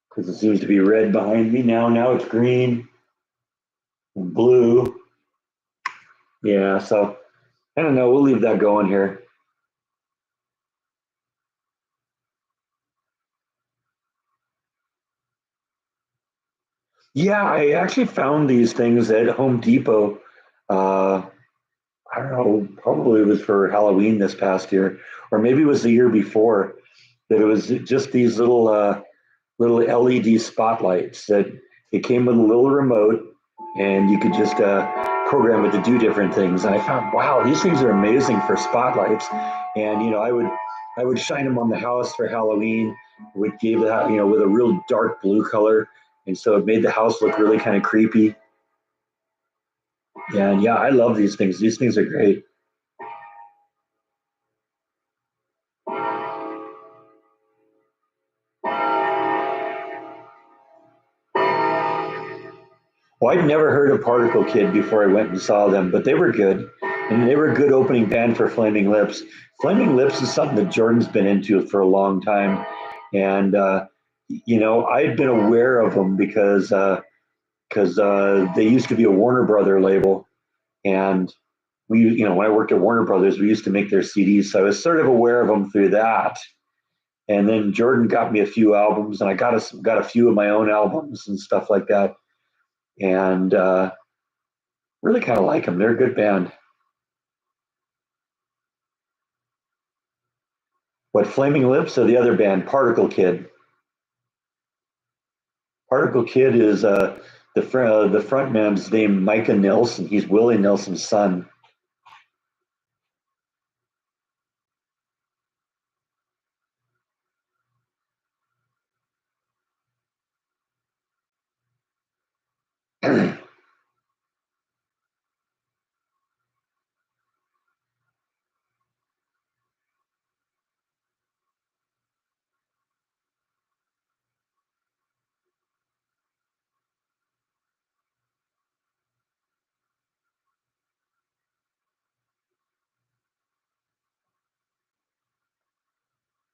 because it seems to be red behind me now. Now it's green and blue. Yeah, so I don't know. We'll leave that going here. Yeah, I actually found these things at Home Depot. Uh, I don't know, probably it was for Halloween this past year, or maybe it was the year before. That it was just these little LED spotlights that it came with a little remote, and you could just program it to do different things. And I found, wow, these things are amazing for spotlights. And I would shine them on the house for Halloween. Would give that with a real dark blue color, and so it made the house look really kind of creepy. And yeah, I love these things. These things are great. Well, I'd never heard of Particle Kid before I went and saw them, but they were good. And they were a good opening band for Flaming Lips. Flaming Lips is something that Jordan's been into for a long time. And, I'd been aware of them because they used to be a Warner Brother label. And when I worked at Warner Brothers, we used to make their CDs. So I was sort of aware of them through that. And then Jordan got me a few albums, and I got a few of my own albums and stuff like that. And really kind of like them. They're a good band. What, Flaming Lips or the other band, Particle Kid? Particle Kid is the front man's name, Micah Nelson. He's Willie Nelson's son.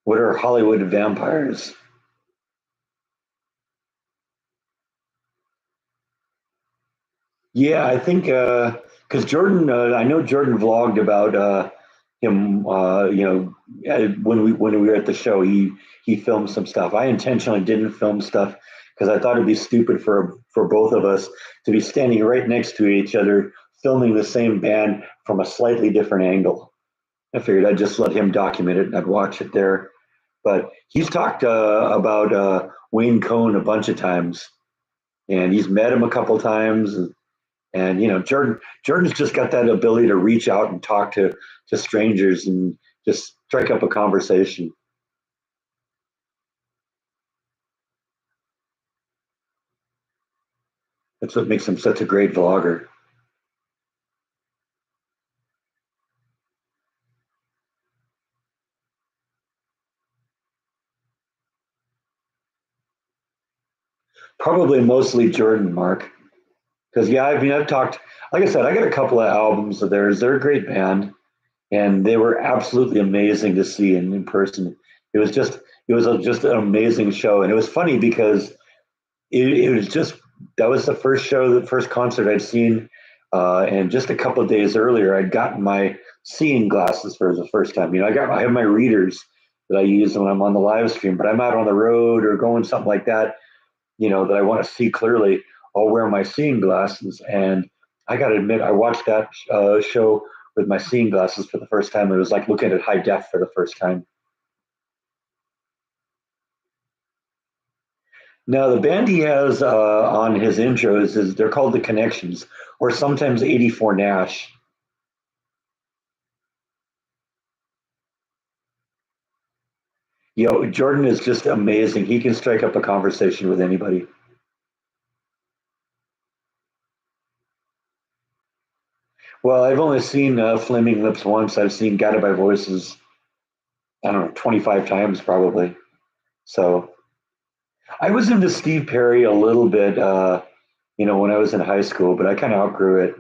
What are Hollywood vampires? Yeah, I think because Jordan, I know Jordan vlogged about him. When we were at the show, he filmed some stuff. I intentionally didn't film stuff because I thought it'd be stupid for both of us to be standing right next to each other filming the same band from a slightly different angle. I figured I'd just let him document it and I'd watch it there. But he's talked about Wayne Cohn a bunch of times, and he's met him a couple times. And Jordan's just got that ability to reach out and talk to strangers and just strike up a conversation. That's what makes him such a great vlogger. Probably mostly Jordan, Mark. Because yeah, I mean, I've talked. Like I said, I got a couple of albums of theirs. They're a great band, and they were absolutely amazing to see in person. It was just just an amazing show, and it was funny because it was just that was the first show, the first concert I'd seen, and just a couple of days earlier, I'd gotten my seeing glasses for the first time. You know, I have my readers that I use when I'm on the live stream, but I'm out on the road or going something like that. You know, that I want to see clearly. I'll wear my seeing glasses, and I got to admit, I watched that show with my seeing glasses for the first time. It was like looking at high def for the first time. Now, the band he has on his intros is they're called the Connections, or sometimes 84 Nash. You know, Jordan is just amazing. He can strike up a conversation with anybody. Well, I've only seen Flaming Lips once. I've seen Guided by Voices, I don't know, 25 times probably. So I was into Steve Perry a little bit, you know, when I was in high school, but I kind of outgrew it.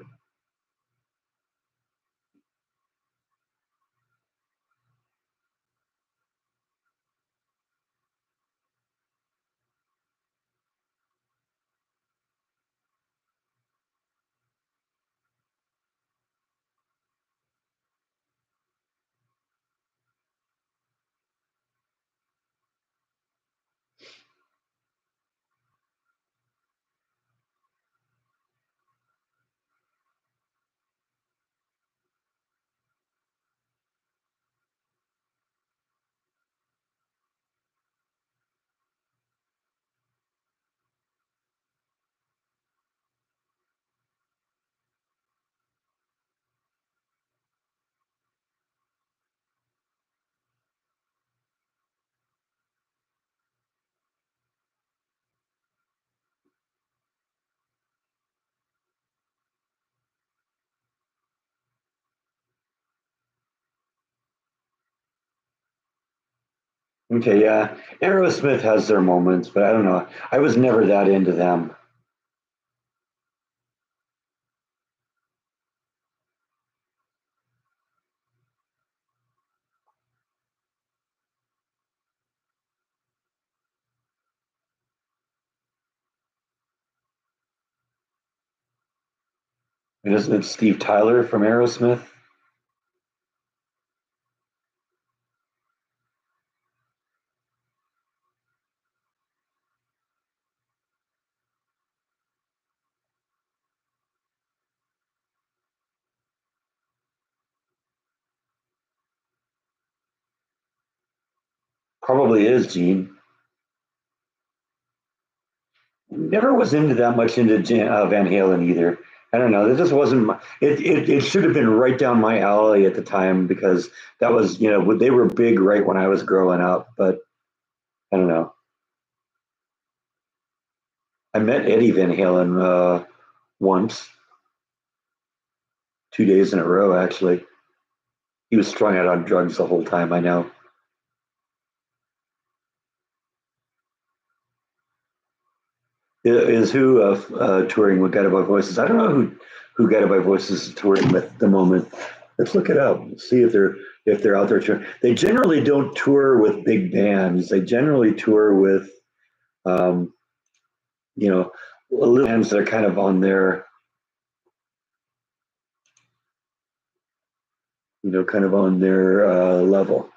Okay, yeah. Aerosmith has their moments, but I don't know. I was never that into them. And isn't it Steve Tyler from Aerosmith? Probably is, Gene. Never was into that much into Van Halen either. I don't know. It just wasn't. It should have been right down my alley at the time because that was, you know, they were big right when I was growing up. But I don't know. I met Eddie Van Halen once, 2 days in a row. Actually, he was strung out on drugs the whole time. I know. Is who touring with Guided by Voices? I don't know who Guided by Voices is touring with at the moment. Let's look it up. See if they're out there touring. They generally don't tour with big bands. They generally tour with um, you know, little bands that are kind of on their, you know, kind of on their level.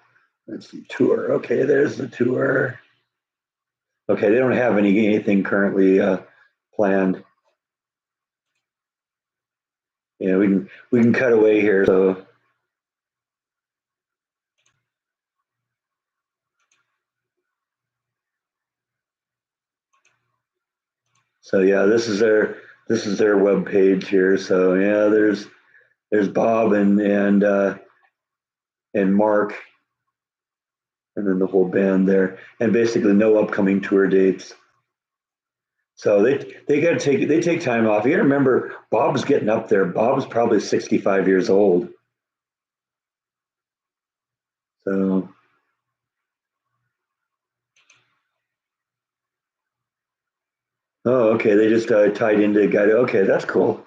Let's see, tour. Okay, there's the tour. Okay, they don't have anything currently planned. Yeah, we can cut away here. So yeah, this is their web page here. So yeah, there's Bob and Mark, and then the whole band there, and basically no upcoming tour dates. So they got to take time off. You got to remember, Bob's getting up there. Bob's probably 65 years old. So Oh, okay. They just tied into guide. Okay, that's cool.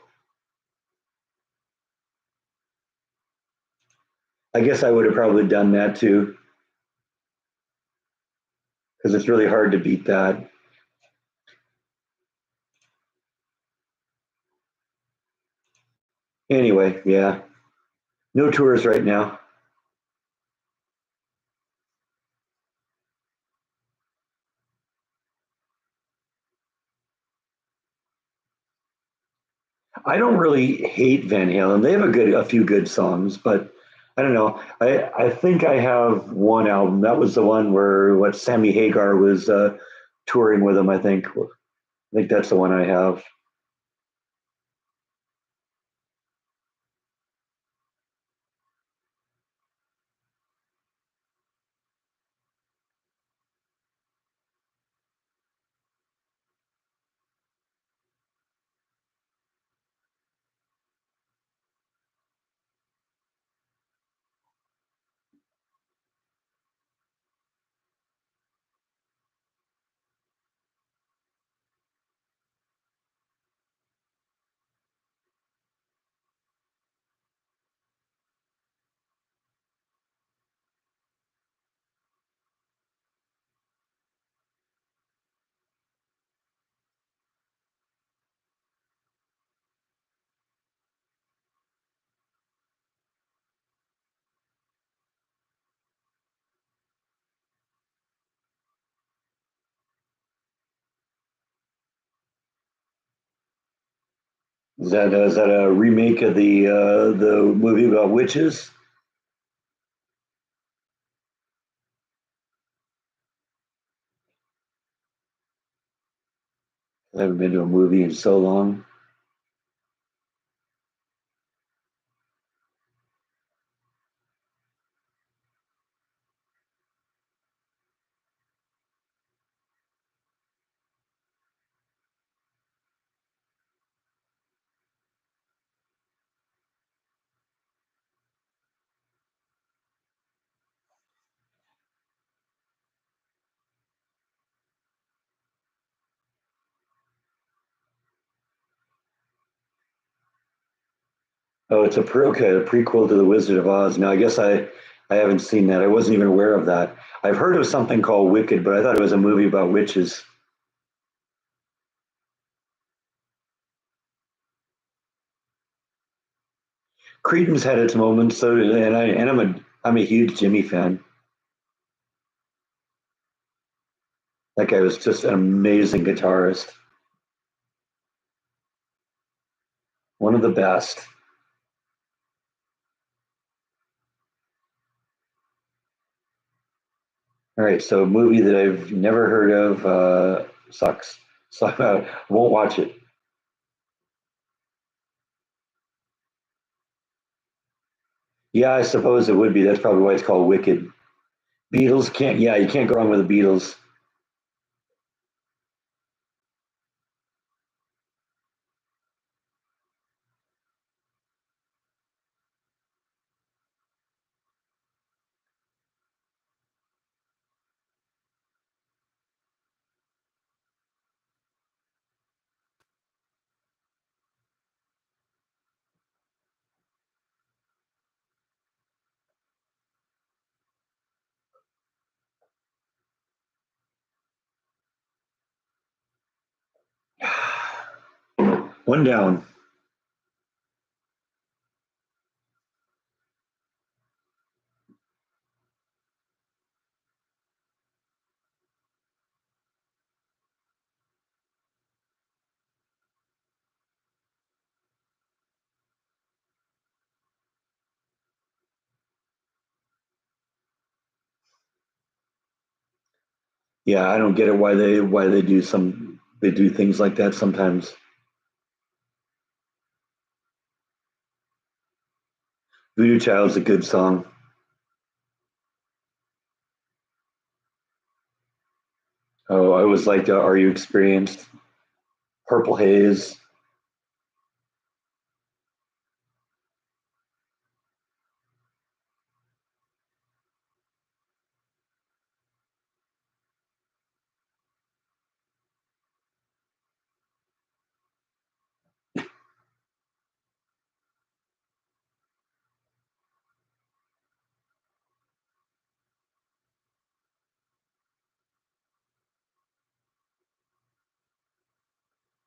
I guess I would have probably done that too, because it's really hard to beat that. Anyway, yeah. No tours right now. I don't really hate Van Halen. They have a few good songs, but I don't know. I think I have one album. That was the one where what Sammy Hagar was touring with them. I think that's the one I have. Is that a remake of the movie about witches? I haven't been to a movie in so long. Oh, it's a prequel to The Wizard of Oz. Now, I haven't seen that. I wasn't even aware of that. I've heard of something called Wicked, but I thought it was a movie about witches. Creedence had its moments, I'm a huge Jimmy fan. That guy was just an amazing guitarist, one of the best. All right, so a movie that I've never heard of sucks, so I won't watch it. Yeah, I suppose it would be. That's probably why it's called Wicked. Beatles can't. Yeah, you can't go wrong with the Beatles. One down. Yeah, I don't get it why they do things like that sometimes. Voodoo Child's a good song. Oh, I was like, Are You Experienced? Purple Haze.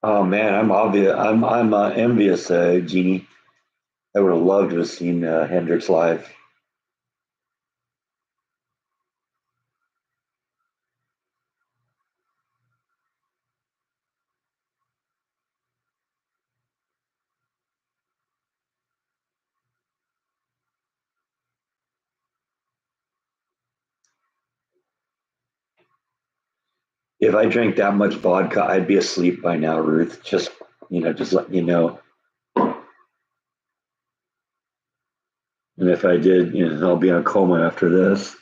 Oh man, I'm obvious. I'm envious, Jeannie. I would have loved to have seen Hendrix live. If I drank that much vodka, I'd be asleep by now, Ruth. Just letting you know. And if I did, I'll be in a coma after this.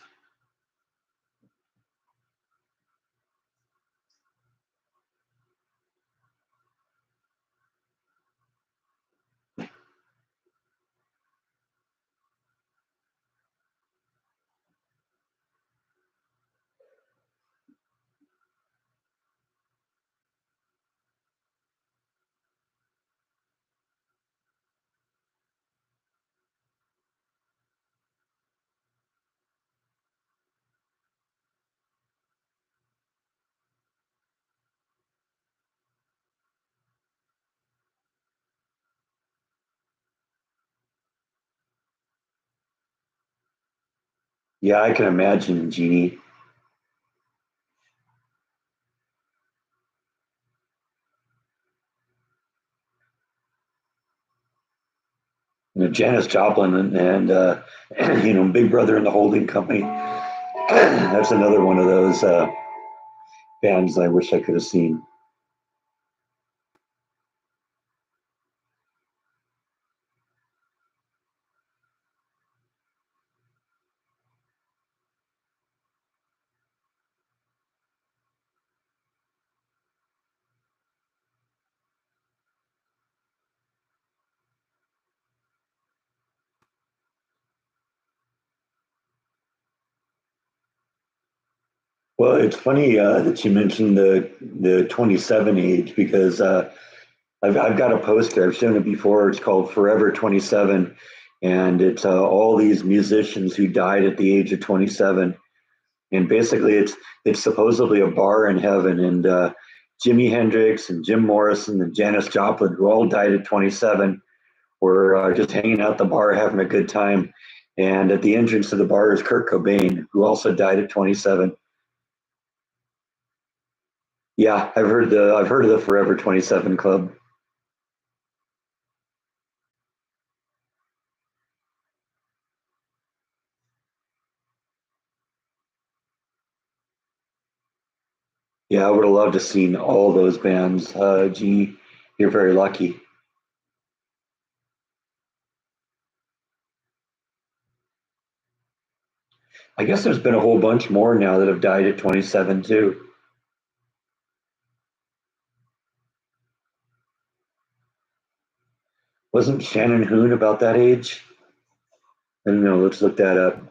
Yeah, I can imagine, Jeannie. Janis Joplin and Big Brother and the Holding Company. That's another one of those bands I wish I could have seen. Well, it's funny that you mentioned the 27 age because I've got a poster. I've shown it before. It's called Forever 27, and it's all these musicians who died at the age of 27. And basically, it's supposedly a bar in heaven. And Jimi Hendrix and Jim Morrison and Janis Joplin, who all died at 27, were just hanging out at the bar having a good time. And at the entrance to the bar is Kurt Cobain, who also died at 27. Yeah, I've heard of the Forever 27 Club. Yeah, I would have loved to seen all those bands. Gee, you're very lucky. I guess there's been a whole bunch more now that have died at 27 too. Wasn't Shannon Hoon about that age? I don't know. Let's look that up.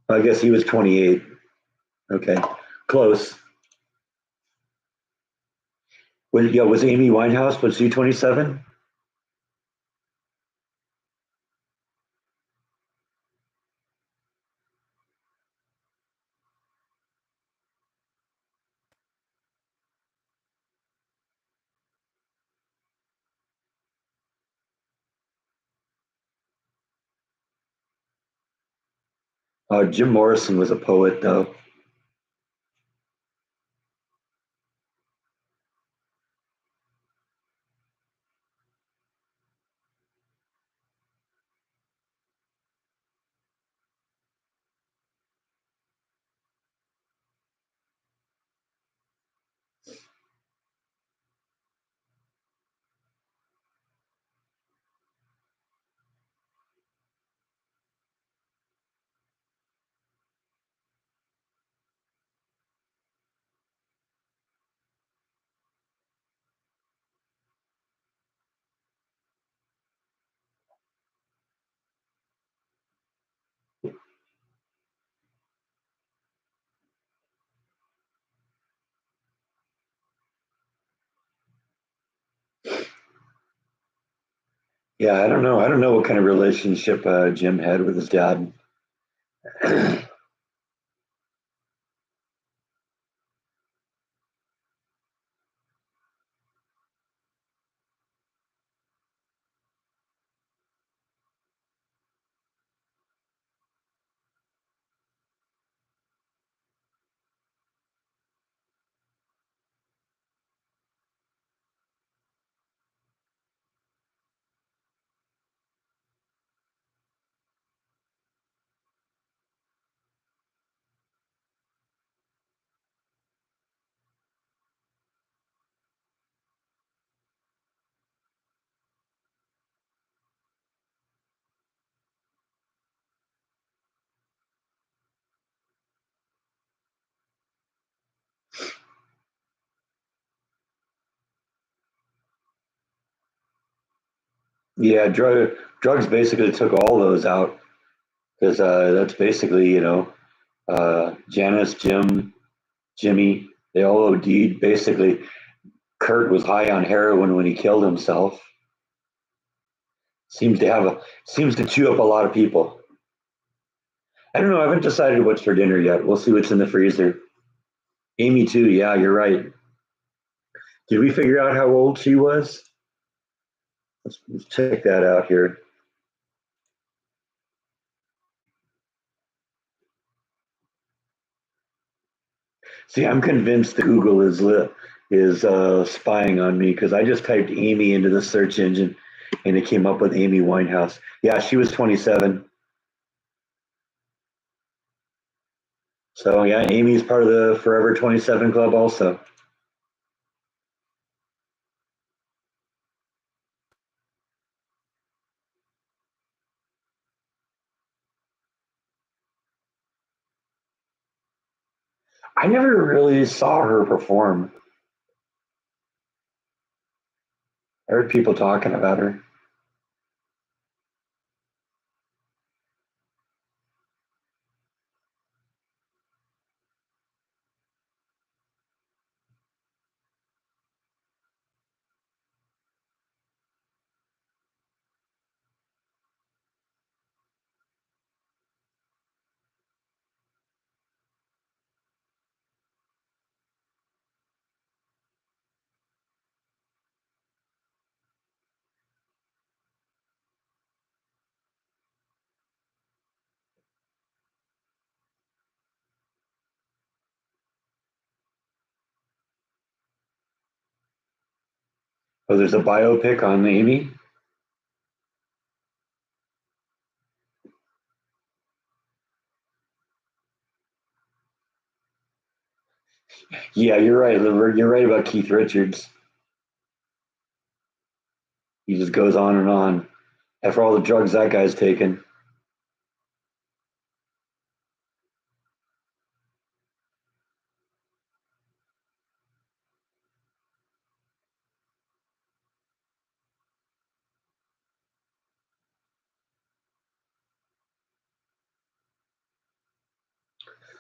I guess he was 28. Okay, close. Was Amy Winehouse? Was she 27? Jim Morrison was a poet, though. Yeah, I don't know. I don't know what kind of relationship Jim had with his dad. Yeah, drugs basically took all those out because that's basically, Janice, Jim, Jimmy, they all OD'd. Basically, Kurt was high on heroin when he killed himself. Seems to chew up a lot of people. I don't know. I haven't decided what's for dinner yet. We'll see what's in the freezer. Amy too. Yeah, you're right. Did we figure out how old she was? Let's check that out here. See, I'm convinced that Google is spying on me because I just typed Amy into the search engine and it came up with Amy Winehouse. Yeah, she was 27. So yeah, Amy's part of the Forever 27 Club also. I never really saw her perform. I heard people talking about her. Oh, there's a biopic on Amy. Yeah, you're right. You're right about Keith Richards. He just goes on and on. After all the drugs that guy's taken,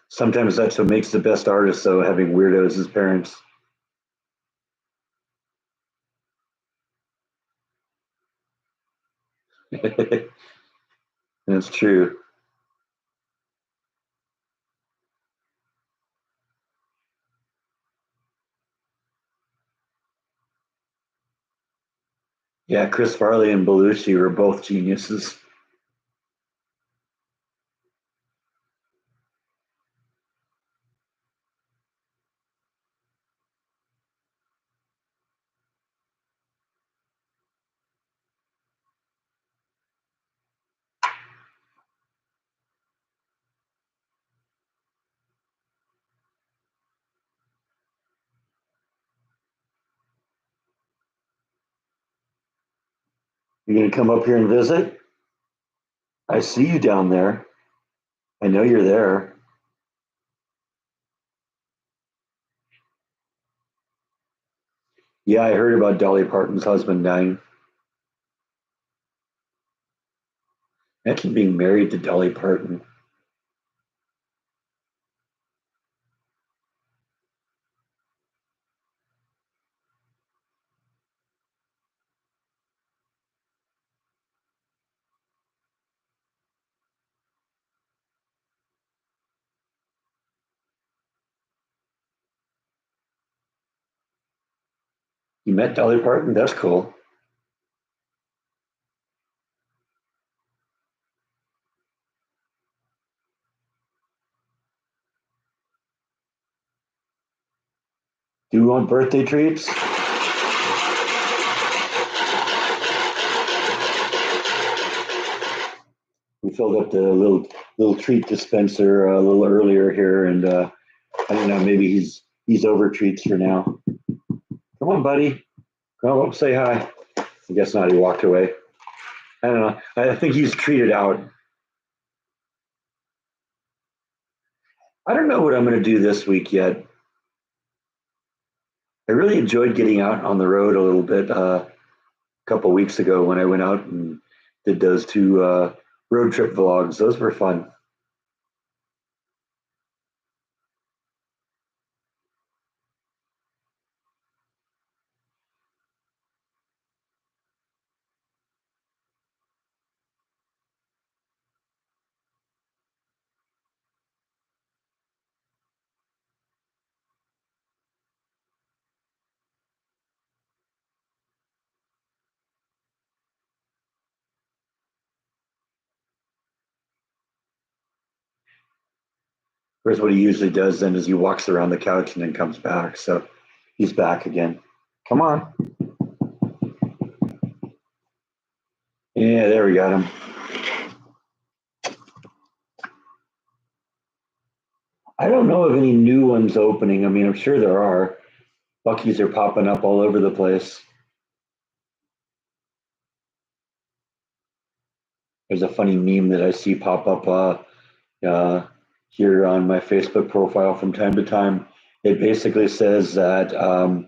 sometimes that's what makes the best artists, though, having weirdos as parents. That's true. Yeah, Chris Farley and Belushi were both geniuses. You gonna come up here and visit? I see you down there. I know you're there. Yeah, I heard about Dolly Parton's husband dying. Imagine being married to Dolly Parton. You met Dolly Parton? That's cool. Do you want birthday treats? We filled up the little treat dispenser a little earlier here, and I don't know. Maybe he's over treats for now. Come on, buddy. Come up, say hi. I guess not. He walked away. I don't know. I think he's treated out. I don't know what I'm going to do this week yet. I really enjoyed getting out on the road a little bit a couple weeks ago when I went out and did those two road trip vlogs. Those were fun. Of course, what he usually does then is he walks around the couch and then comes back. So he's back again. Come on. Yeah, there we got him. I don't know of any new ones opening. I mean, I'm sure there are. Bucky's are popping up all over the place. There's a funny meme that I see pop up here on my Facebook profile from time to time. It basically says that the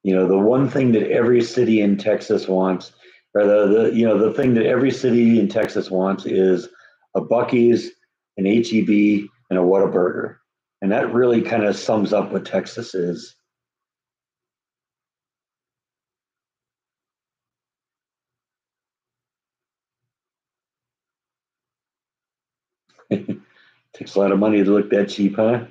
one thing that every city in Texas wants, or the thing that every city in Texas wants is a Bucky's, an HEB, and a Whataburger, and that really kind of sums up what Texas is. Takes a lot of money to look that cheap, huh?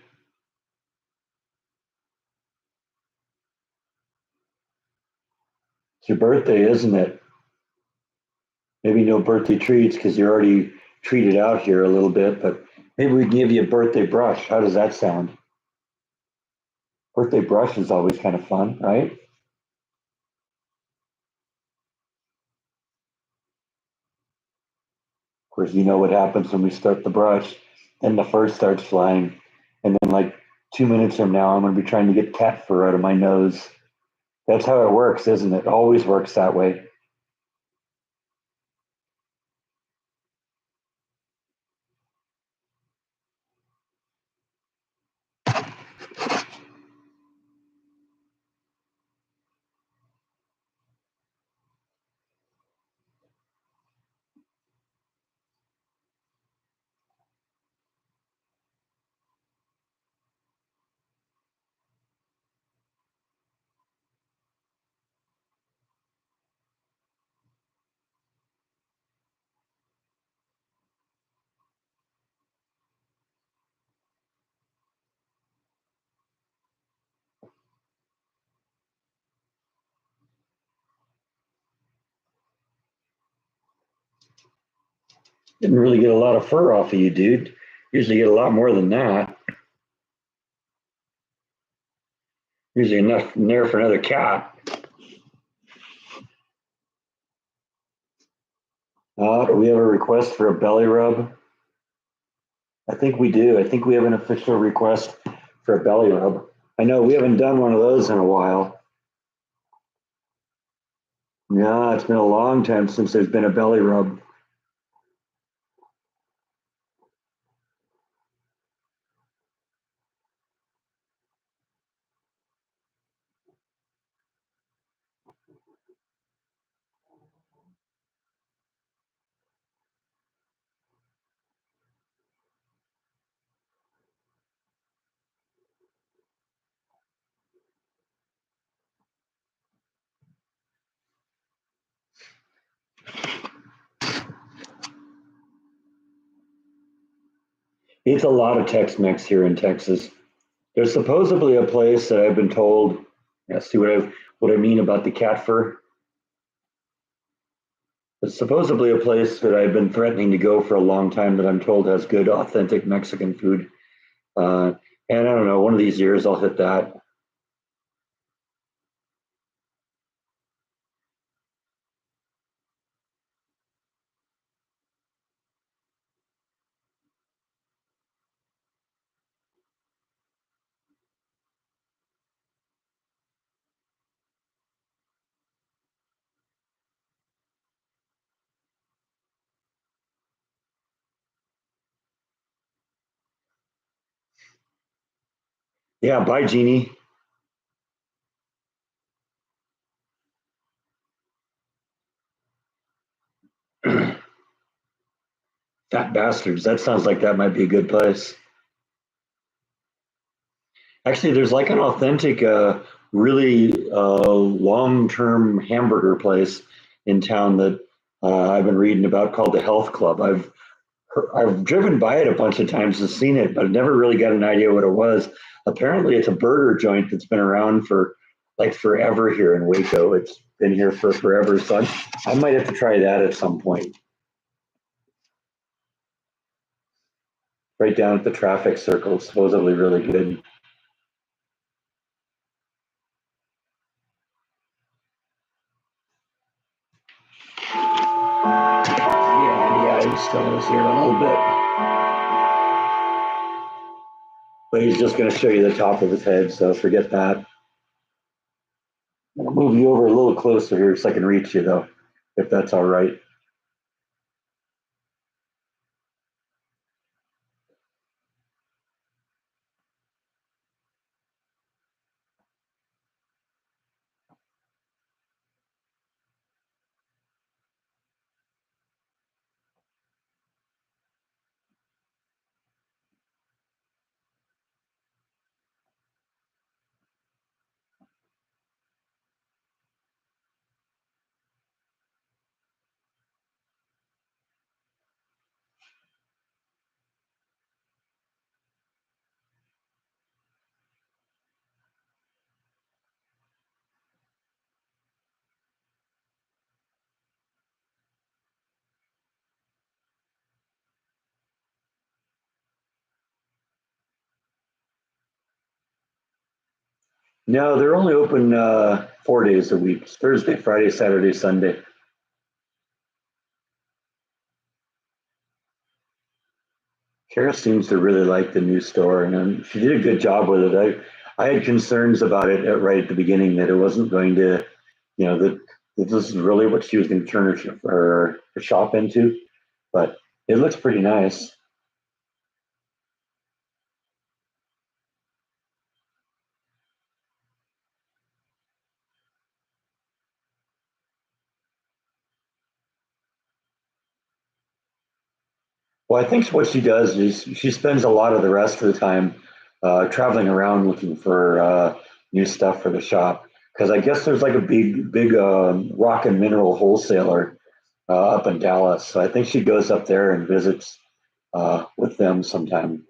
It's your birthday, isn't it? Maybe no birthday treats because you're already treated out here a little bit, but maybe we can give you a birthday brush. How does that sound? Birthday brush is always kind of fun, right? Of course, you know what happens when we start the brush. Then the fur starts flying. And then, like 2 minutes from now, I'm going to be trying to get cat fur out of my nose. That's how it works, isn't it? It always works that way. Didn't really get a lot of fur off of you, dude. Usually get a lot more than that. Usually enough in there for another cat. Do we have a request for a belly rub? I think we do. I think we have an official request for a belly rub. I know we haven't done one of those in a while. Yeah, it's been a long time since there's been a belly rub. It's a lot of Tex-Mex here in Texas. There's supposedly a place that I've been told Yeah, see what I mean about the cat fur? It's supposedly a place that I've been threatening to go for a long time that I'm told has good, authentic Mexican food. Uh, and I don't know, one of these years I'll hit that. Yeah, bye, Jeannie. Fat bastards. That sounds like that might be a good place. Actually, there's like an authentic, really long-term hamburger place in town that I've been reading about called the Health Club. I've driven by it a bunch of times and seen it, but I never really got an idea what it was. Apparently, it's a burger joint that's been around for like forever here in Waco. It's been here for forever, so I might have to try that at some point. Right down at the traffic circle, it's supposedly really good. Yeah, he's still is here a little bit, but he's just going to show you the top of his head, so forget that. I'll move you over a little closer here so I can reach you, though, if that's all right. No, they're only open 4 days a week. It's Thursday, Friday, Saturday, Sunday. Kara seems to really like the new store, and she did a good job with it. I had concerns about it right at the beginning that it wasn't going to, that this is really what she was going to turn her shop into, but it looks pretty nice. Well, I think what she does is she spends a lot of the rest of the time traveling around looking for new stuff for the shop. Because I guess there's like a big rock and mineral wholesaler up in Dallas. So I think she goes up there and visits with them sometime.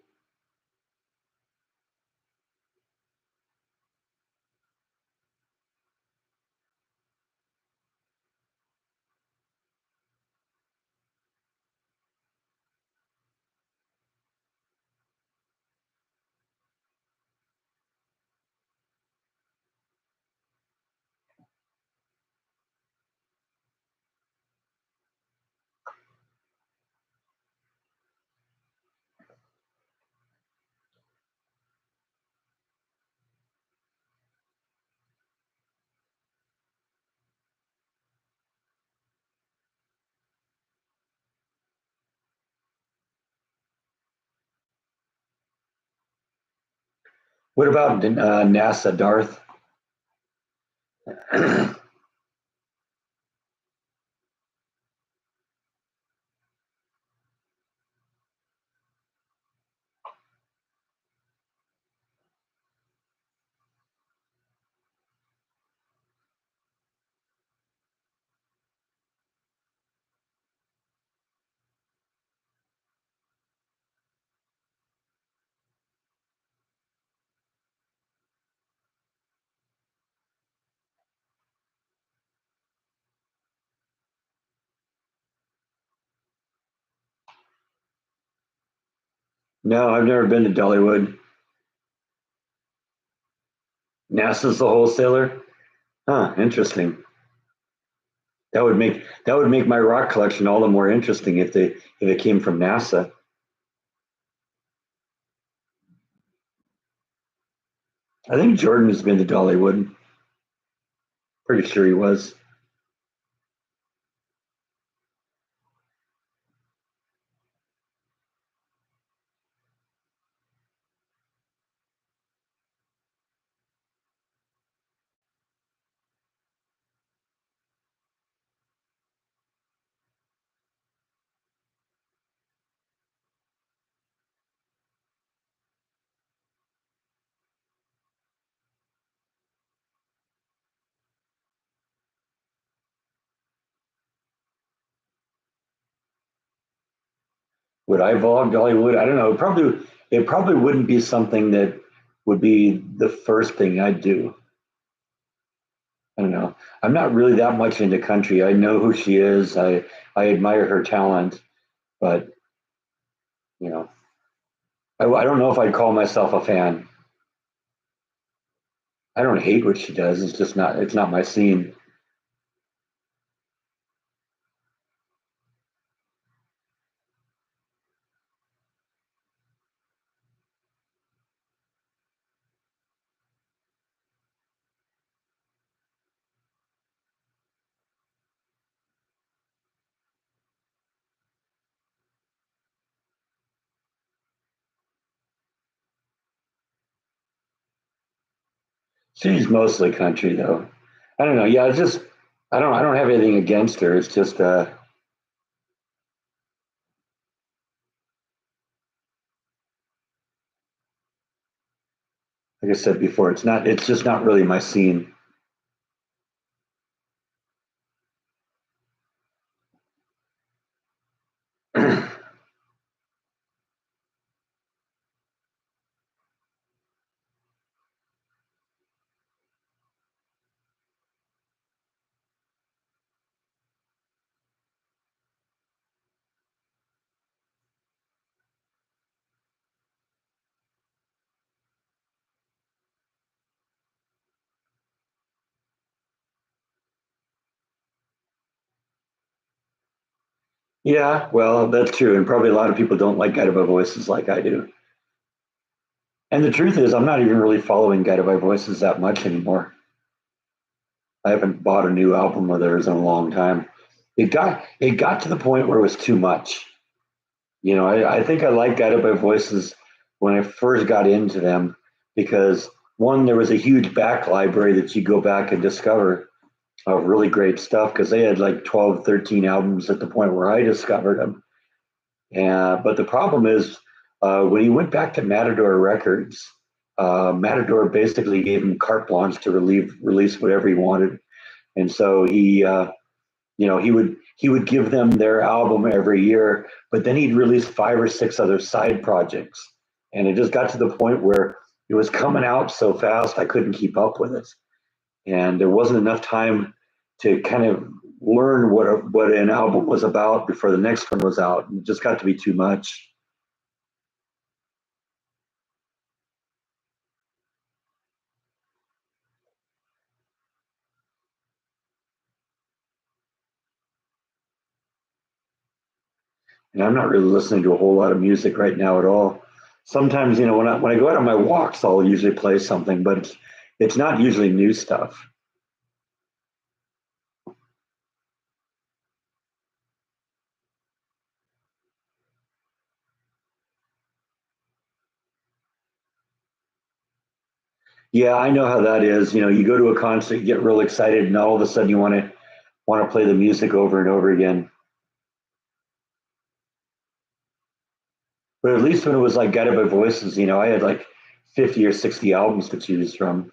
What about NASA, Darth? No, I've never been to Dollywood. NASA's the wholesaler? Huh, interesting. That would make my rock collection all the more interesting if it came from NASA. I think Jordan has been to Dollywood. Pretty sure he was. Would I vlog Dollywood? I don't know. It probably wouldn't be something that would be the first thing I'd do. I don't know. I'm not really that much into country. I know who she is. I admire her talent, but you know, I don't know if I'd call myself a fan. I don't hate what she does. It's just not. It's not my scene. She's mostly country though. I don't know. Yeah, it's just I don't have anything against her. It's just like I said before, it's just not really my scene. Yeah, well, that's true, and probably a lot of people don't like Guided by Voices like I do. And the truth is, I'm not even really following Guided by Voices that much anymore. I haven't bought a new album of theirs in a long time. It got to the point where it was too much. I think I liked Guided by Voices when I first got into them because one, there was a huge back library that you go back and discover of really great stuff because they had like 12, 13 albums at the point where I discovered them. But the problem is when he went back to Matador Records, Matador basically gave him carte blanche to release whatever he wanted. And so he would give them their album every year, but then he'd release five or six other side projects, and it just got to the point where it was coming out so fast I couldn't keep up with it, and there wasn't enough time to kind of learn what an album was about before the next one was out. It just got to be too much. And I'm not really listening to a whole lot of music right now at all. Sometimes, when I go out on my walks, I'll usually play something, but it's not usually new stuff. Yeah, I know how that is. You go to a concert, you get real excited, and all of a sudden you want to play the music over and over again. But at least when it was like Guided by Voices, I had like 50 or 60 albums to choose from.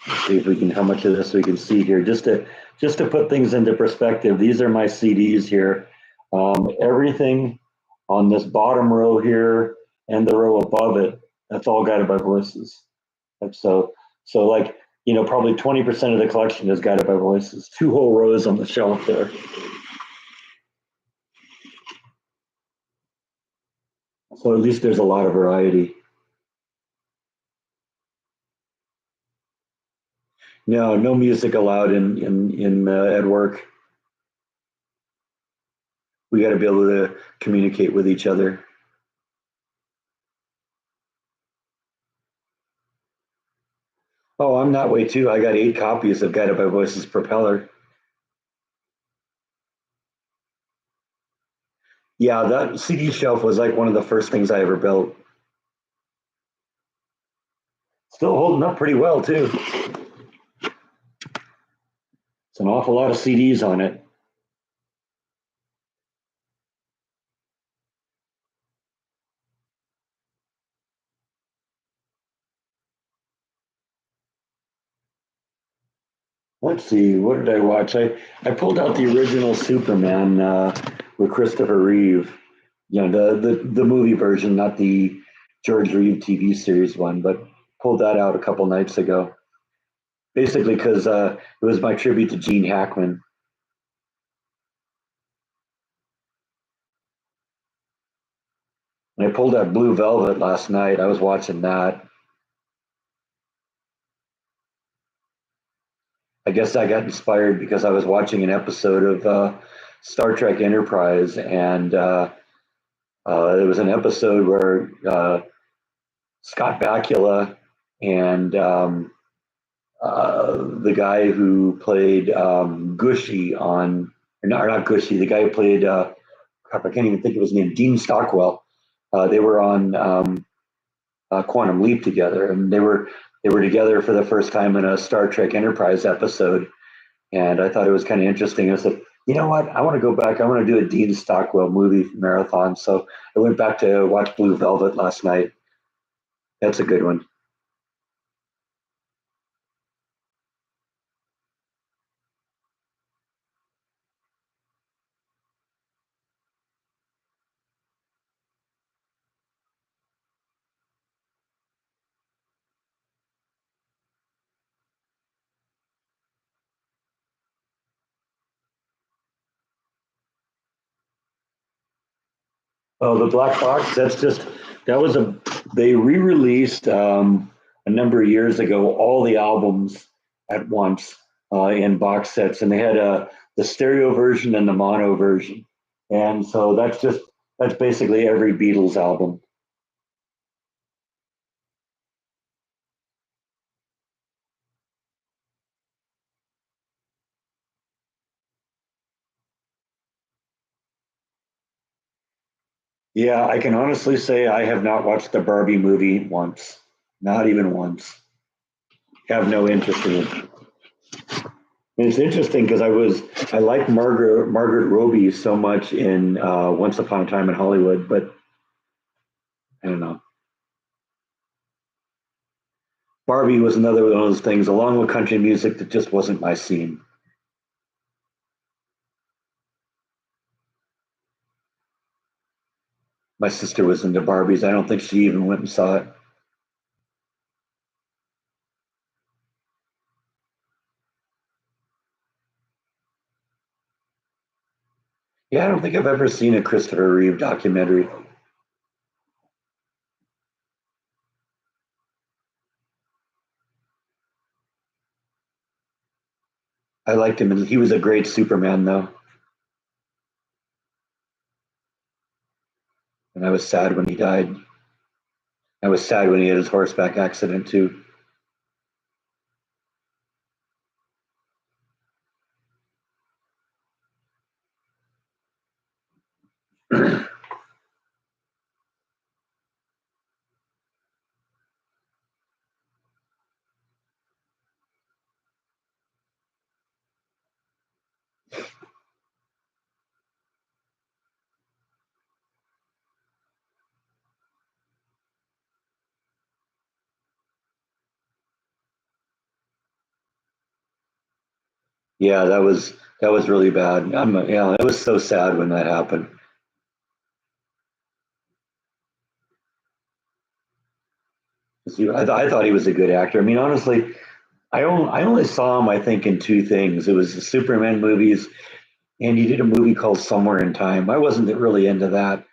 Let's see if we can how much of this we can see here. Just to put things into perspective, these are my CDs here. Everything on this bottom row here and the row above it, that's all Guided by Voices. So like Probably 20% of the collection is Guided by Voices. Two whole rows on the shelf there. So at least there's a lot of variety. No, no music allowed in at work. We got to be able to communicate with each other. Oh, I'm that way too. I got 8 copies of Guided by Voices Propeller. Yeah, that CD shelf was like one of the first things I ever built. Still holding up pretty well too. It's an awful lot of CDs on it. Let's see, what did I watch? I pulled out the original Superman with Christopher Reeve. The movie version, not the George Reeve TV series one, but pulled that out a couple nights ago. Basically, because it was my tribute to Gene Hackman. And I pulled out Blue Velvet last night. I was watching that. I guess I got inspired because I was watching an episode of Star Trek Enterprise, and there was an episode where Scott Bakula and the guy who played Gushy on, or not Gushy, the guy who played, crap, I can't even think of his name, Dean Stockwell. They were on Quantum Leap together, and they were together for the first time in a Star Trek Enterprise episode. And I thought it was kind of interesting. I said, you know what? I want to go back. I want to do a Dean Stockwell movie marathon. So I went back to watch Blue Velvet last night. That's a good one. Oh, the Black Box. That was a they re-released a number of years ago all the albums at once in box sets, and they had the stereo version and the mono version, and so that's basically every Beatles album. Yeah, I can honestly say I have not watched the Barbie movie once, not even once. Have no interest in it. And it's interesting because I like Margaret Robbie so much in Once Upon a Time in Hollywood, but I don't know. Barbie was another one of those things, along with country music, that just wasn't my scene. My sister was into Barbies. I don't think she even went and saw it. Yeah, I don't think I've ever seen a Christopher Reeve documentary. I liked him, and he was a great Superman, though. And I was sad when he died. I was sad when he had his horseback accident too. Yeah, that was really bad. Yeah, it was so sad when that happened. I thought he was a good actor. I mean, honestly, I only saw him, I think, in two things. It was the Superman movies, and he did a movie called Somewhere in Time. I wasn't really into that.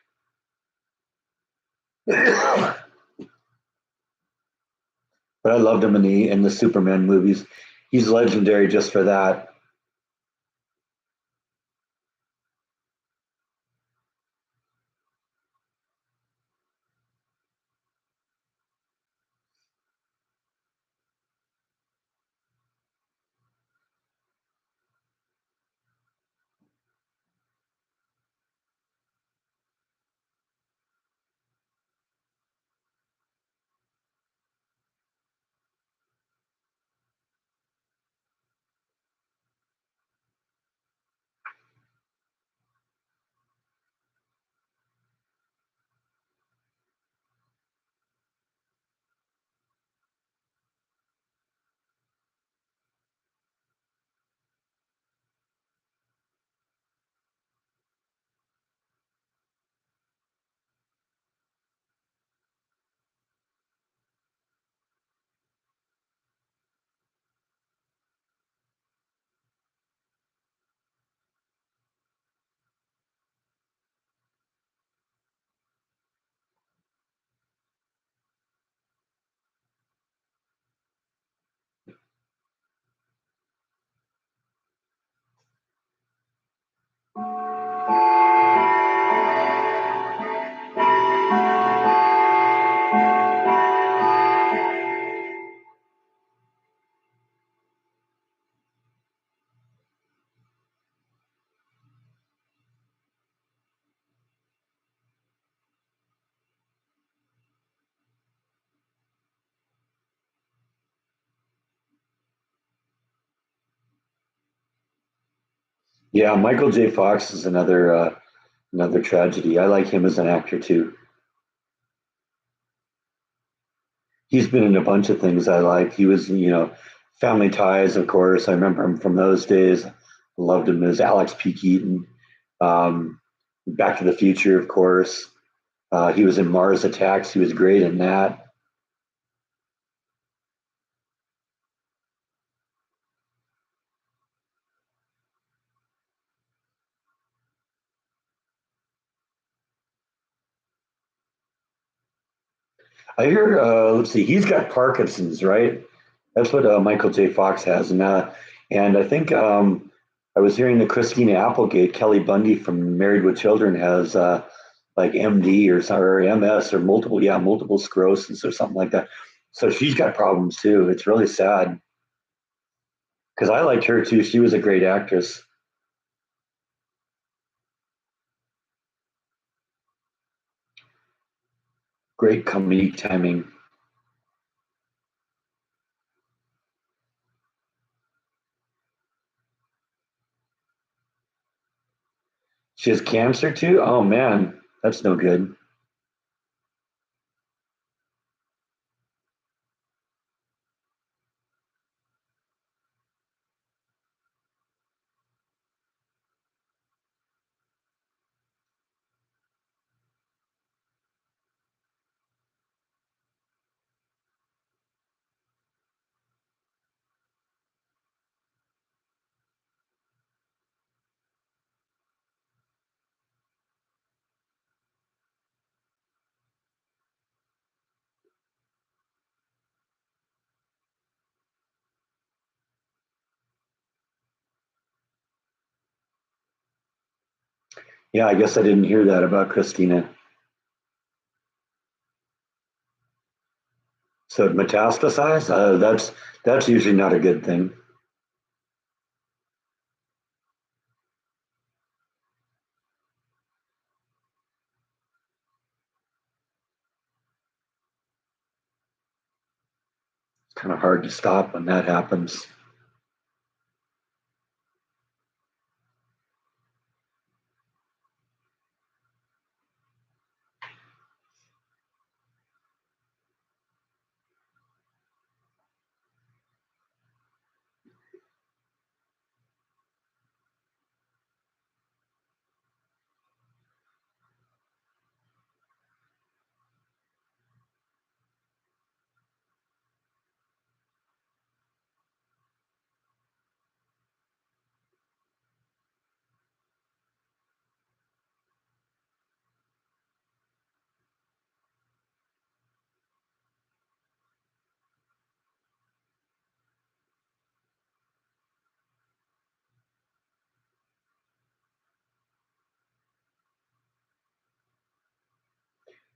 But I loved him in the Superman movies. He's legendary just for that. Yeah, Michael J. Fox is another tragedy. I like him as an actor too. He's been in a bunch of things I like. He was, Family Ties, of course. I remember him from those days. Loved him as Alex P. Keaton. Um, Back to the Future, of course. He was in Mars Attacks. He was great in that. I hear, let's see, he's got Parkinson's, right? That's what Michael J. Fox has. And I think I was hearing that Christina Applegate, Kelly Bundy from Married with Children, has like MD or MS or multiple sclerosis or something like that. So she's got problems too. It's really sad because I liked her too. She was a great actress, great comedic timing. She has cancer too. Oh man, that's no good. Yeah, I guess I didn't hear that about Christina. So it metastasized. That's usually not a good thing. It's kind of hard to stop when that happens.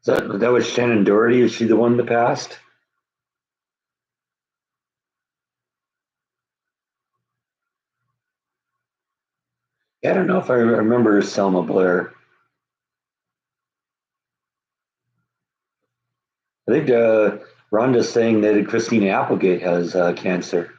That was Shannon Doherty? Is she the one that passed? Yeah, I don't know if I remember Selma Blair. I think Rhonda's saying that Christina Applegate has cancer.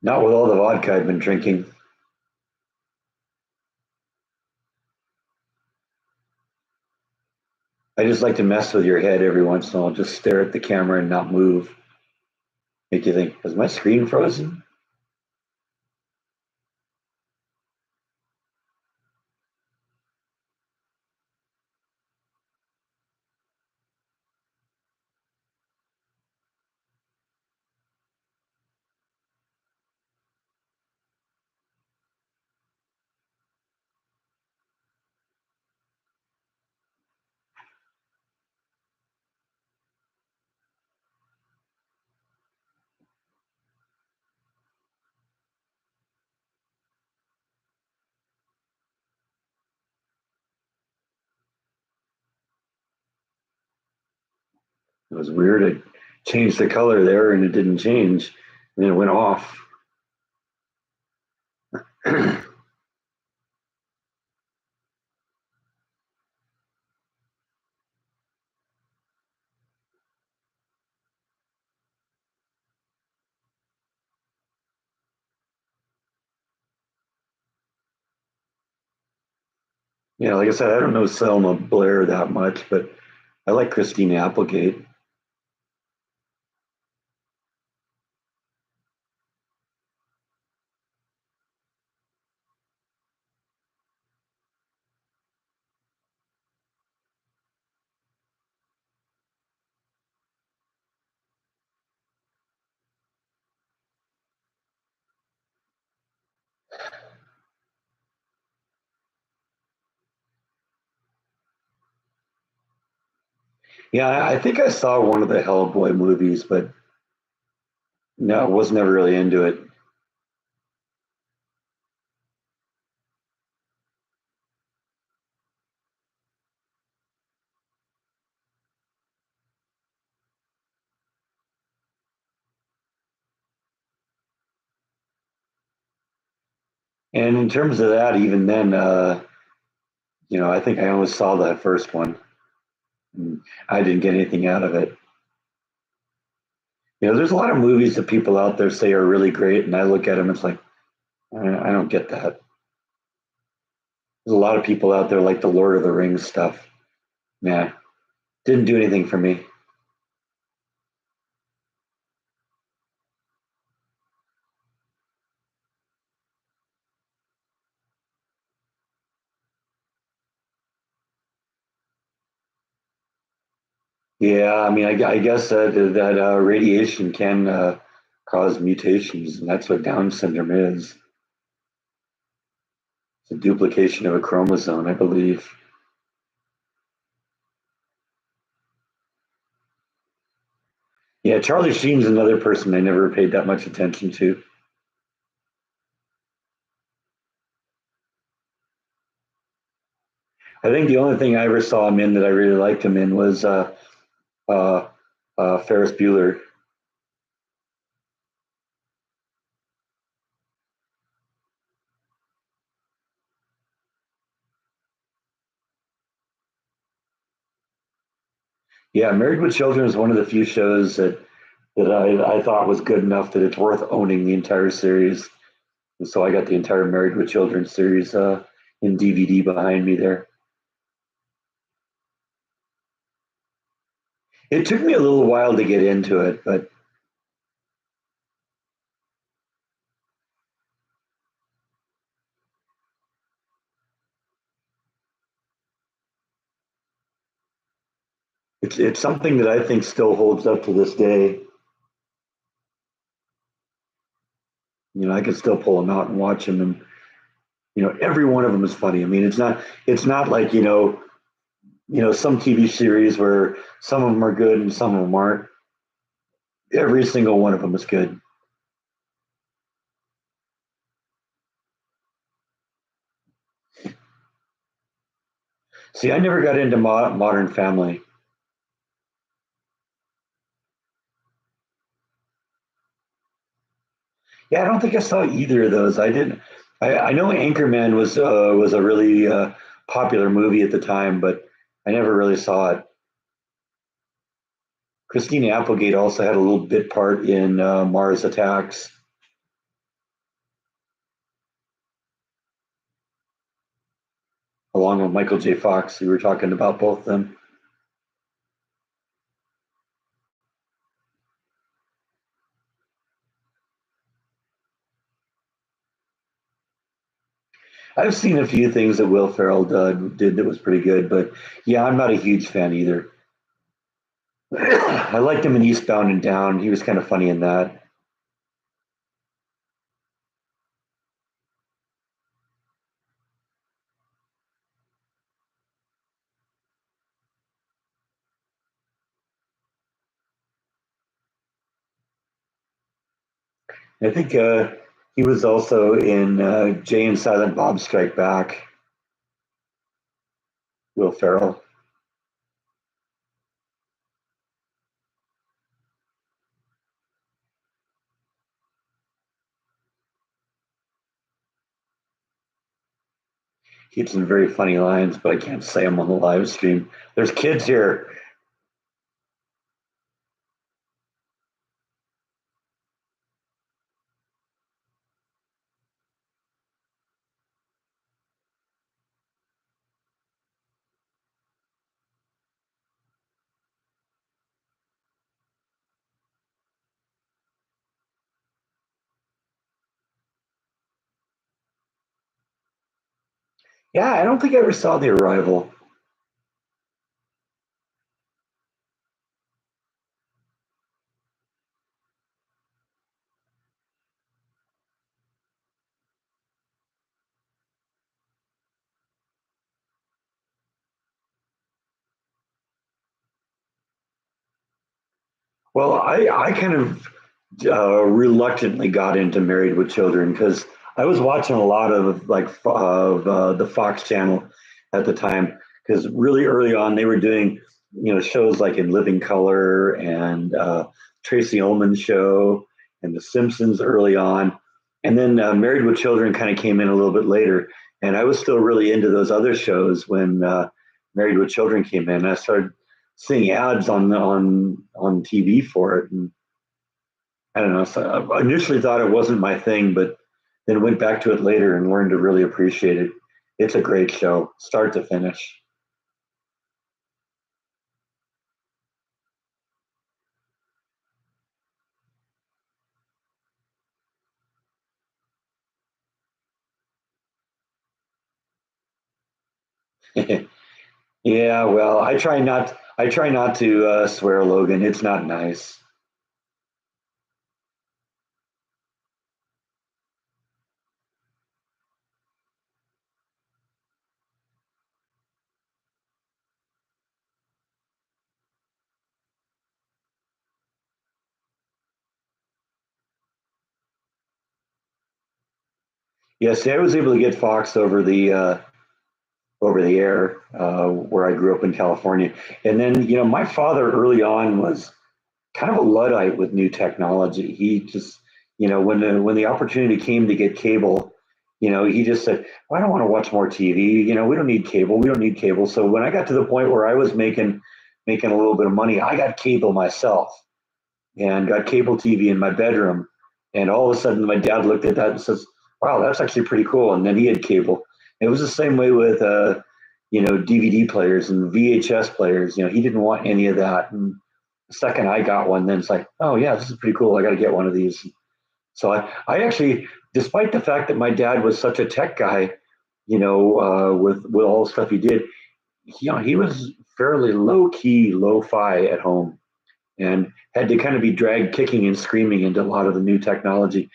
Not with all the vodka I've been drinking. I just like to mess with your head every once in a while, just stare at the camera and not move. Make you think, is my screen frozen? It was weird. I changed the color there and it didn't change. And then it went off. Yeah, like I said, I don't know Selma Blair that much, but I like Christina Applegate. Yeah, I think I saw one of the Hellboy movies, but no, I was never really into it. And in terms of that, even then, I think I only saw that first one. And I didn't get anything out of it. There's a lot of movies that people out there say are really great, and I look at them, it's like, I don't get that. There's a lot of people out there like the Lord of the Rings stuff. Yeah, didn't do anything for me. Yeah, I mean, I guess that radiation can cause mutations, and that's what Down syndrome is. It's a duplication of a chromosome, I believe. Yeah, Charlie Sheen's another person I never paid that much attention to. I think the only thing I ever saw him in that I really liked him in was uh, Ferris Bueller. Yeah, Married with Children is one of the few shows that I thought was good enough that it's worth owning the entire series. And so I got the entire Married with Children series in DVD behind me there. It took me a little while to get into it, but It's something that I think still holds up to this day. I can still pull them out and watch them, and every one of them is funny. I mean, it's not like some TV series where some of them are good and some of them aren't. Every single one of them is good. See, I never got into Modern Family. Yeah, I don't think I saw either of those. I didn't. I know Anchorman was a really popular movie at the time, but I never really saw it. Christina Applegate also had a little bit part in Mars Attacks, along with Michael J. Fox. We were talking about both of them. I've seen a few things that Will Ferrell did that was pretty good, but yeah, I'm not a huge fan either. I liked him in Eastbound and Down. He was kind of funny in that. I think he was also in Jay and Silent Bob Strike Back. Will Ferrell. He had some very funny lines, but I can't say them on the live stream. There's kids here. Yeah, I don't think I ever saw The Arrival. Well, I kind of reluctantly got into Married with Children because I was watching a lot of the Fox channel at the time because really early on they were doing shows like In Living Color and Tracy Ullman's show and The Simpsons early on, and then Married with Children kind of came in a little bit later, and I was still really into those other shows when Married with Children came in. I started seeing ads on TV for it, and I don't know. So I initially thought it wasn't my thing, but then went back to it later and learned to really appreciate it. It's a great show, start to finish. Yeah, well, I try not to swear, Logan. It's not nice. Yeah, see, I was able to get Fox over the air where I grew up in California, and then my father early on was kind of a luddite with new technology. He just, when the opportunity came to get cable, he just said, well, "I don't want to watch more TV. We don't need cable. We don't need cable." So when I got to the point where I was making a little bit of money, I got cable myself and got cable TV in my bedroom. And all of a sudden, my dad looked at that and says, "Wow, that's actually pretty cool." And then he had cable. It was the same way with DVD players and VHS players. He didn't want any of that. And the second I got one, then it's like, "Oh yeah, this is pretty cool. I got to get one of these." So I actually, despite the fact that my dad was such a tech guy, with all the stuff he did, he was fairly low key, low fi at home, and had to kind of be dragged kicking and screaming into a lot of the new technology.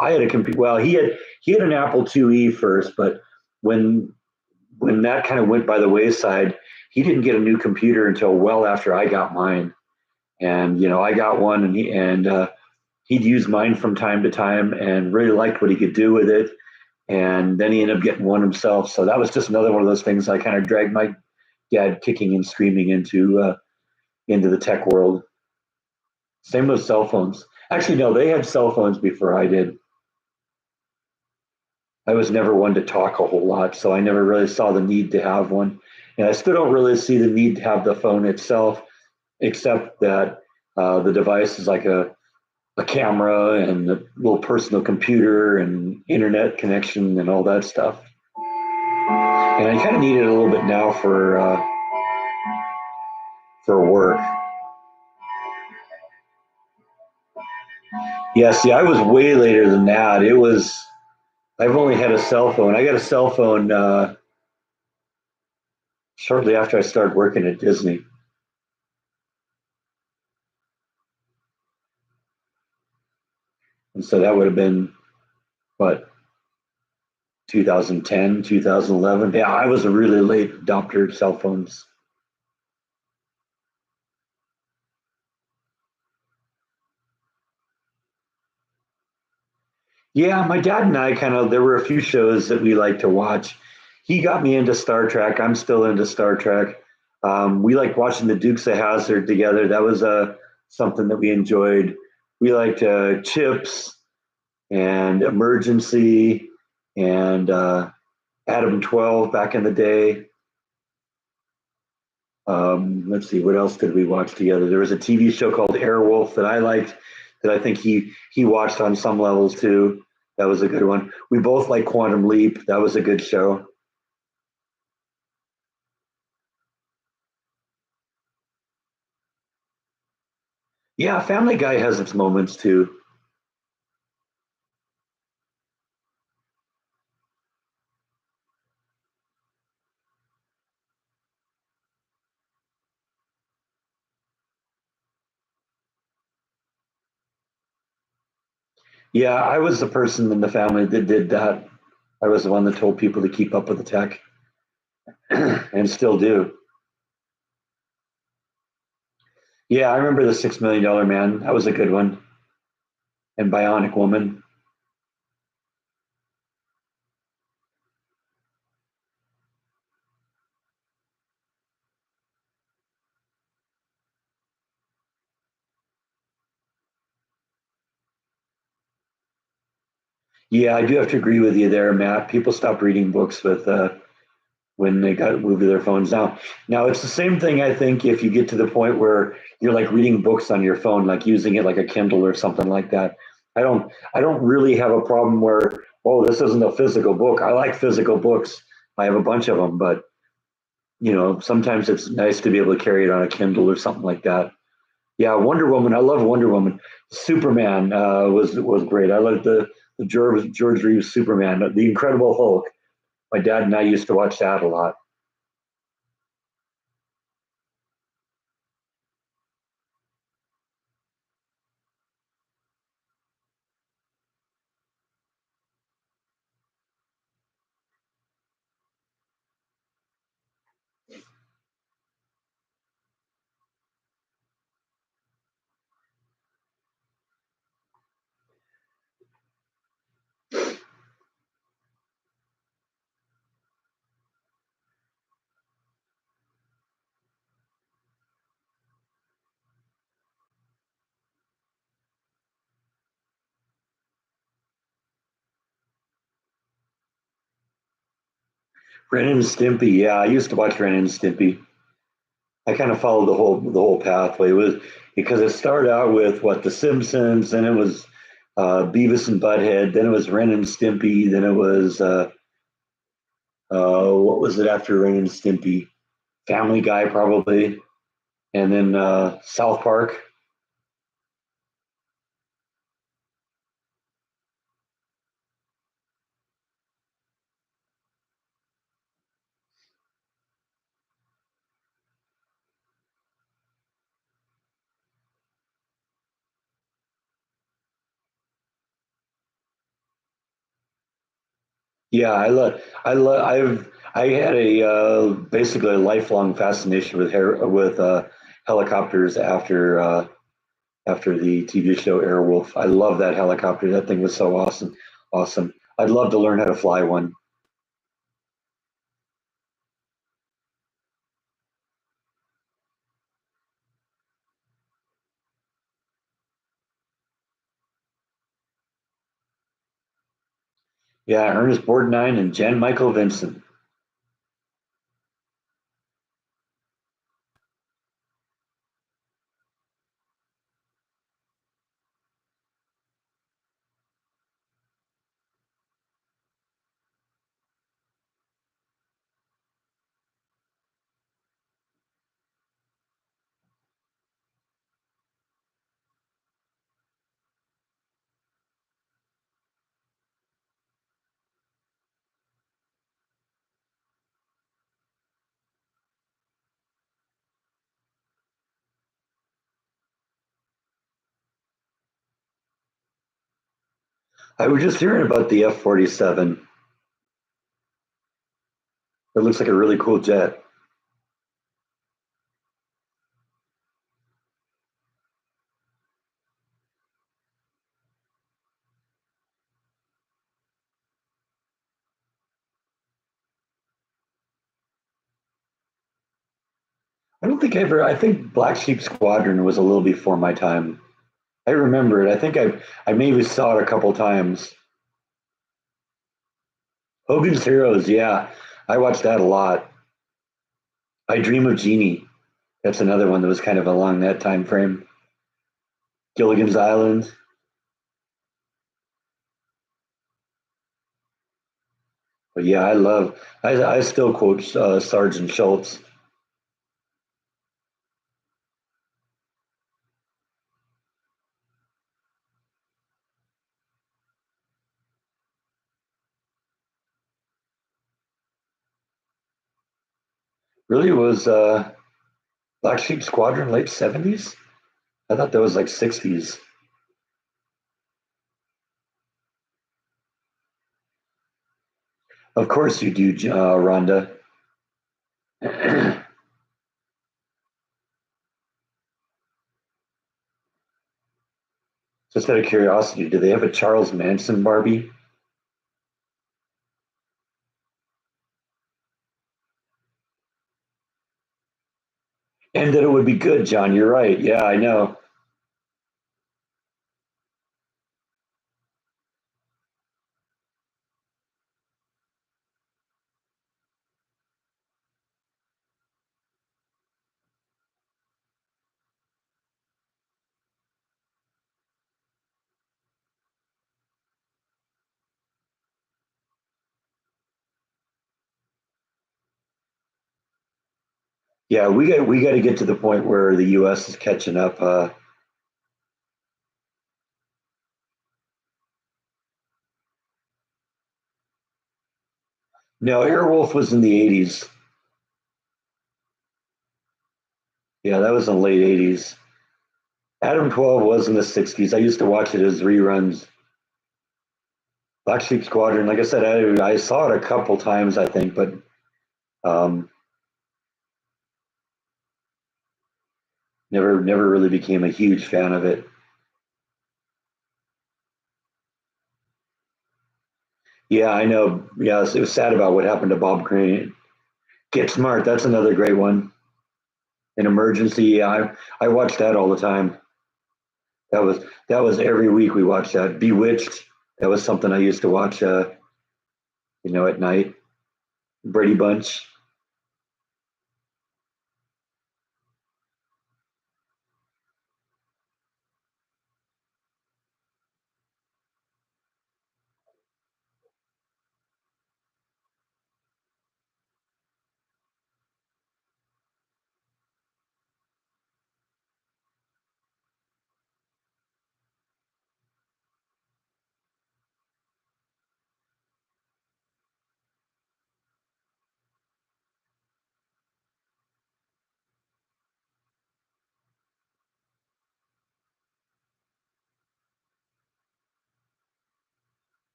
I had a computer. Well, he had an Apple IIe first, but when when that kind of went by the wayside, he didn't get a new computer until well after I got mine. And I got one, and he'd use mine from time to time, and really liked what he could do with it. And then he ended up getting one himself. So that was just another one of those things I kind of dragged my dad kicking and screaming into the tech world. Same with cell phones. Actually, no, they had cell phones before I did. I was never one to talk a whole lot, so I never really saw the need to have one. And I still don't really see the need to have the phone itself, except that the device is like a camera and a little personal computer and internet connection and all that stuff. And I kind of need it a little bit now for work. Yeah, see, I was way later than that. I've only had a cell phone. I got a cell phone shortly after I started working at Disney. And so that would have been, what, 2010, 2011. Yeah, I was a really late adopter of cell phones. Yeah, my dad and I there were a few shows that we like to watch. He got me into Star Trek. I'm still into Star Trek. We liked watching the Dukes of Hazzard together. That was something that we enjoyed. We liked Chips and Emergency and Adam 12 back in the day. Let's see, what else did we watch together? There was a TV show called Airwolf that I liked, that I think he watched on some levels too. That was a good one. We both like Quantum Leap. That was a good show. Yeah, Family Guy has its moments too. Yeah, I was the person in the family that did that. I was the one that told people to keep up with the tech, and still do. Yeah, I remember the $6 Million Man. That was a good one. And Bionic Woman. Yeah, I do have to agree with you there, Matt. People stopped reading books with when they got moved to their phones. Now it's the same thing. I think if you get to the point where you're like reading books on your phone, like using it like a Kindle or something like that. I don't really have a problem where, oh, this isn't a physical book. I like physical books. I have a bunch of them, but sometimes it's nice to be able to carry it on a Kindle or something like that. Yeah, Wonder Woman. I love Wonder Woman. Superman was great. I like the George Reeves Superman, the Incredible Hulk. My dad and I used to watch that a lot. Ren and Stimpy. Yeah, I used to watch Ren and Stimpy. I kind of followed the whole pathway. It was because it started out with what, The Simpsons, then it was Beavis and Butthead, then it was Ren and Stimpy, then it was what was it after Ren and Stimpy? Family Guy probably, and then South Park. Yeah, I had a basically a lifelong fascination with helicopters after the TV show Airwolf. I love that helicopter. That thing was so awesome. Awesome. I'd love to learn how to fly one. Yeah, Ernest Borgnine and Jan Michael Vincent. I was just hearing about the F-47. It looks like a really cool jet. I think Black Sheep Squadron was a little before my time. I remember it. I maybe saw it a couple times. Hogan's Heroes, yeah. I watched that a lot. I Dream of Jeannie. That's another one that was kind of along that time frame. Gilligan's Island. But yeah, I still quote Sergeant Schultz. Really was Black Sheep Squadron late 70s? I thought that was like 60s. Of course you do, Rhonda. Just out of curiosity, do they have a Charles Manson Barbie? And that it would be good, John. You're right. Yeah, I know. Yeah, we got to get to the point where the U.S. is catching up. No, Airwolf was in the 80s. Yeah, that was in the late 80s. Adam 12 was in the 60s. I used to watch it as reruns. Black Sheep Squadron, like I said, I saw it a couple times, I think, but um, never really became a huge fan of it. Yeah, I know. Yeah, it was sad about what happened to Bob Crane. Get Smart, that's another great one. An Emergency, yeah, I watched that all the time. That was every week we watched that. Bewitched, that was something I used to watch, at night. Brady Bunch.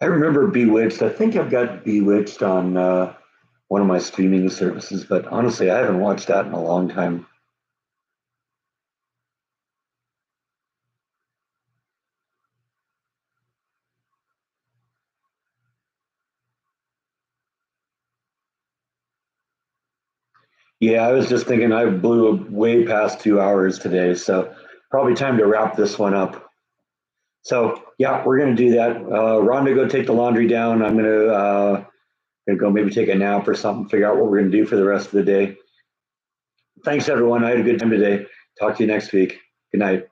I remember Bewitched. I think I've got Bewitched on one of my streaming services, but honestly, I haven't watched that in a long time. Yeah, I was just thinking I blew way past 2 hours today, so probably time to wrap this one up. So yeah, we're gonna do that. Rhonda, go take the laundry down. I'm gonna go maybe take a nap or something, figure out what we're gonna do for the rest of the day. Thanks everyone. I had a good time today. Talk to you next week. Good night.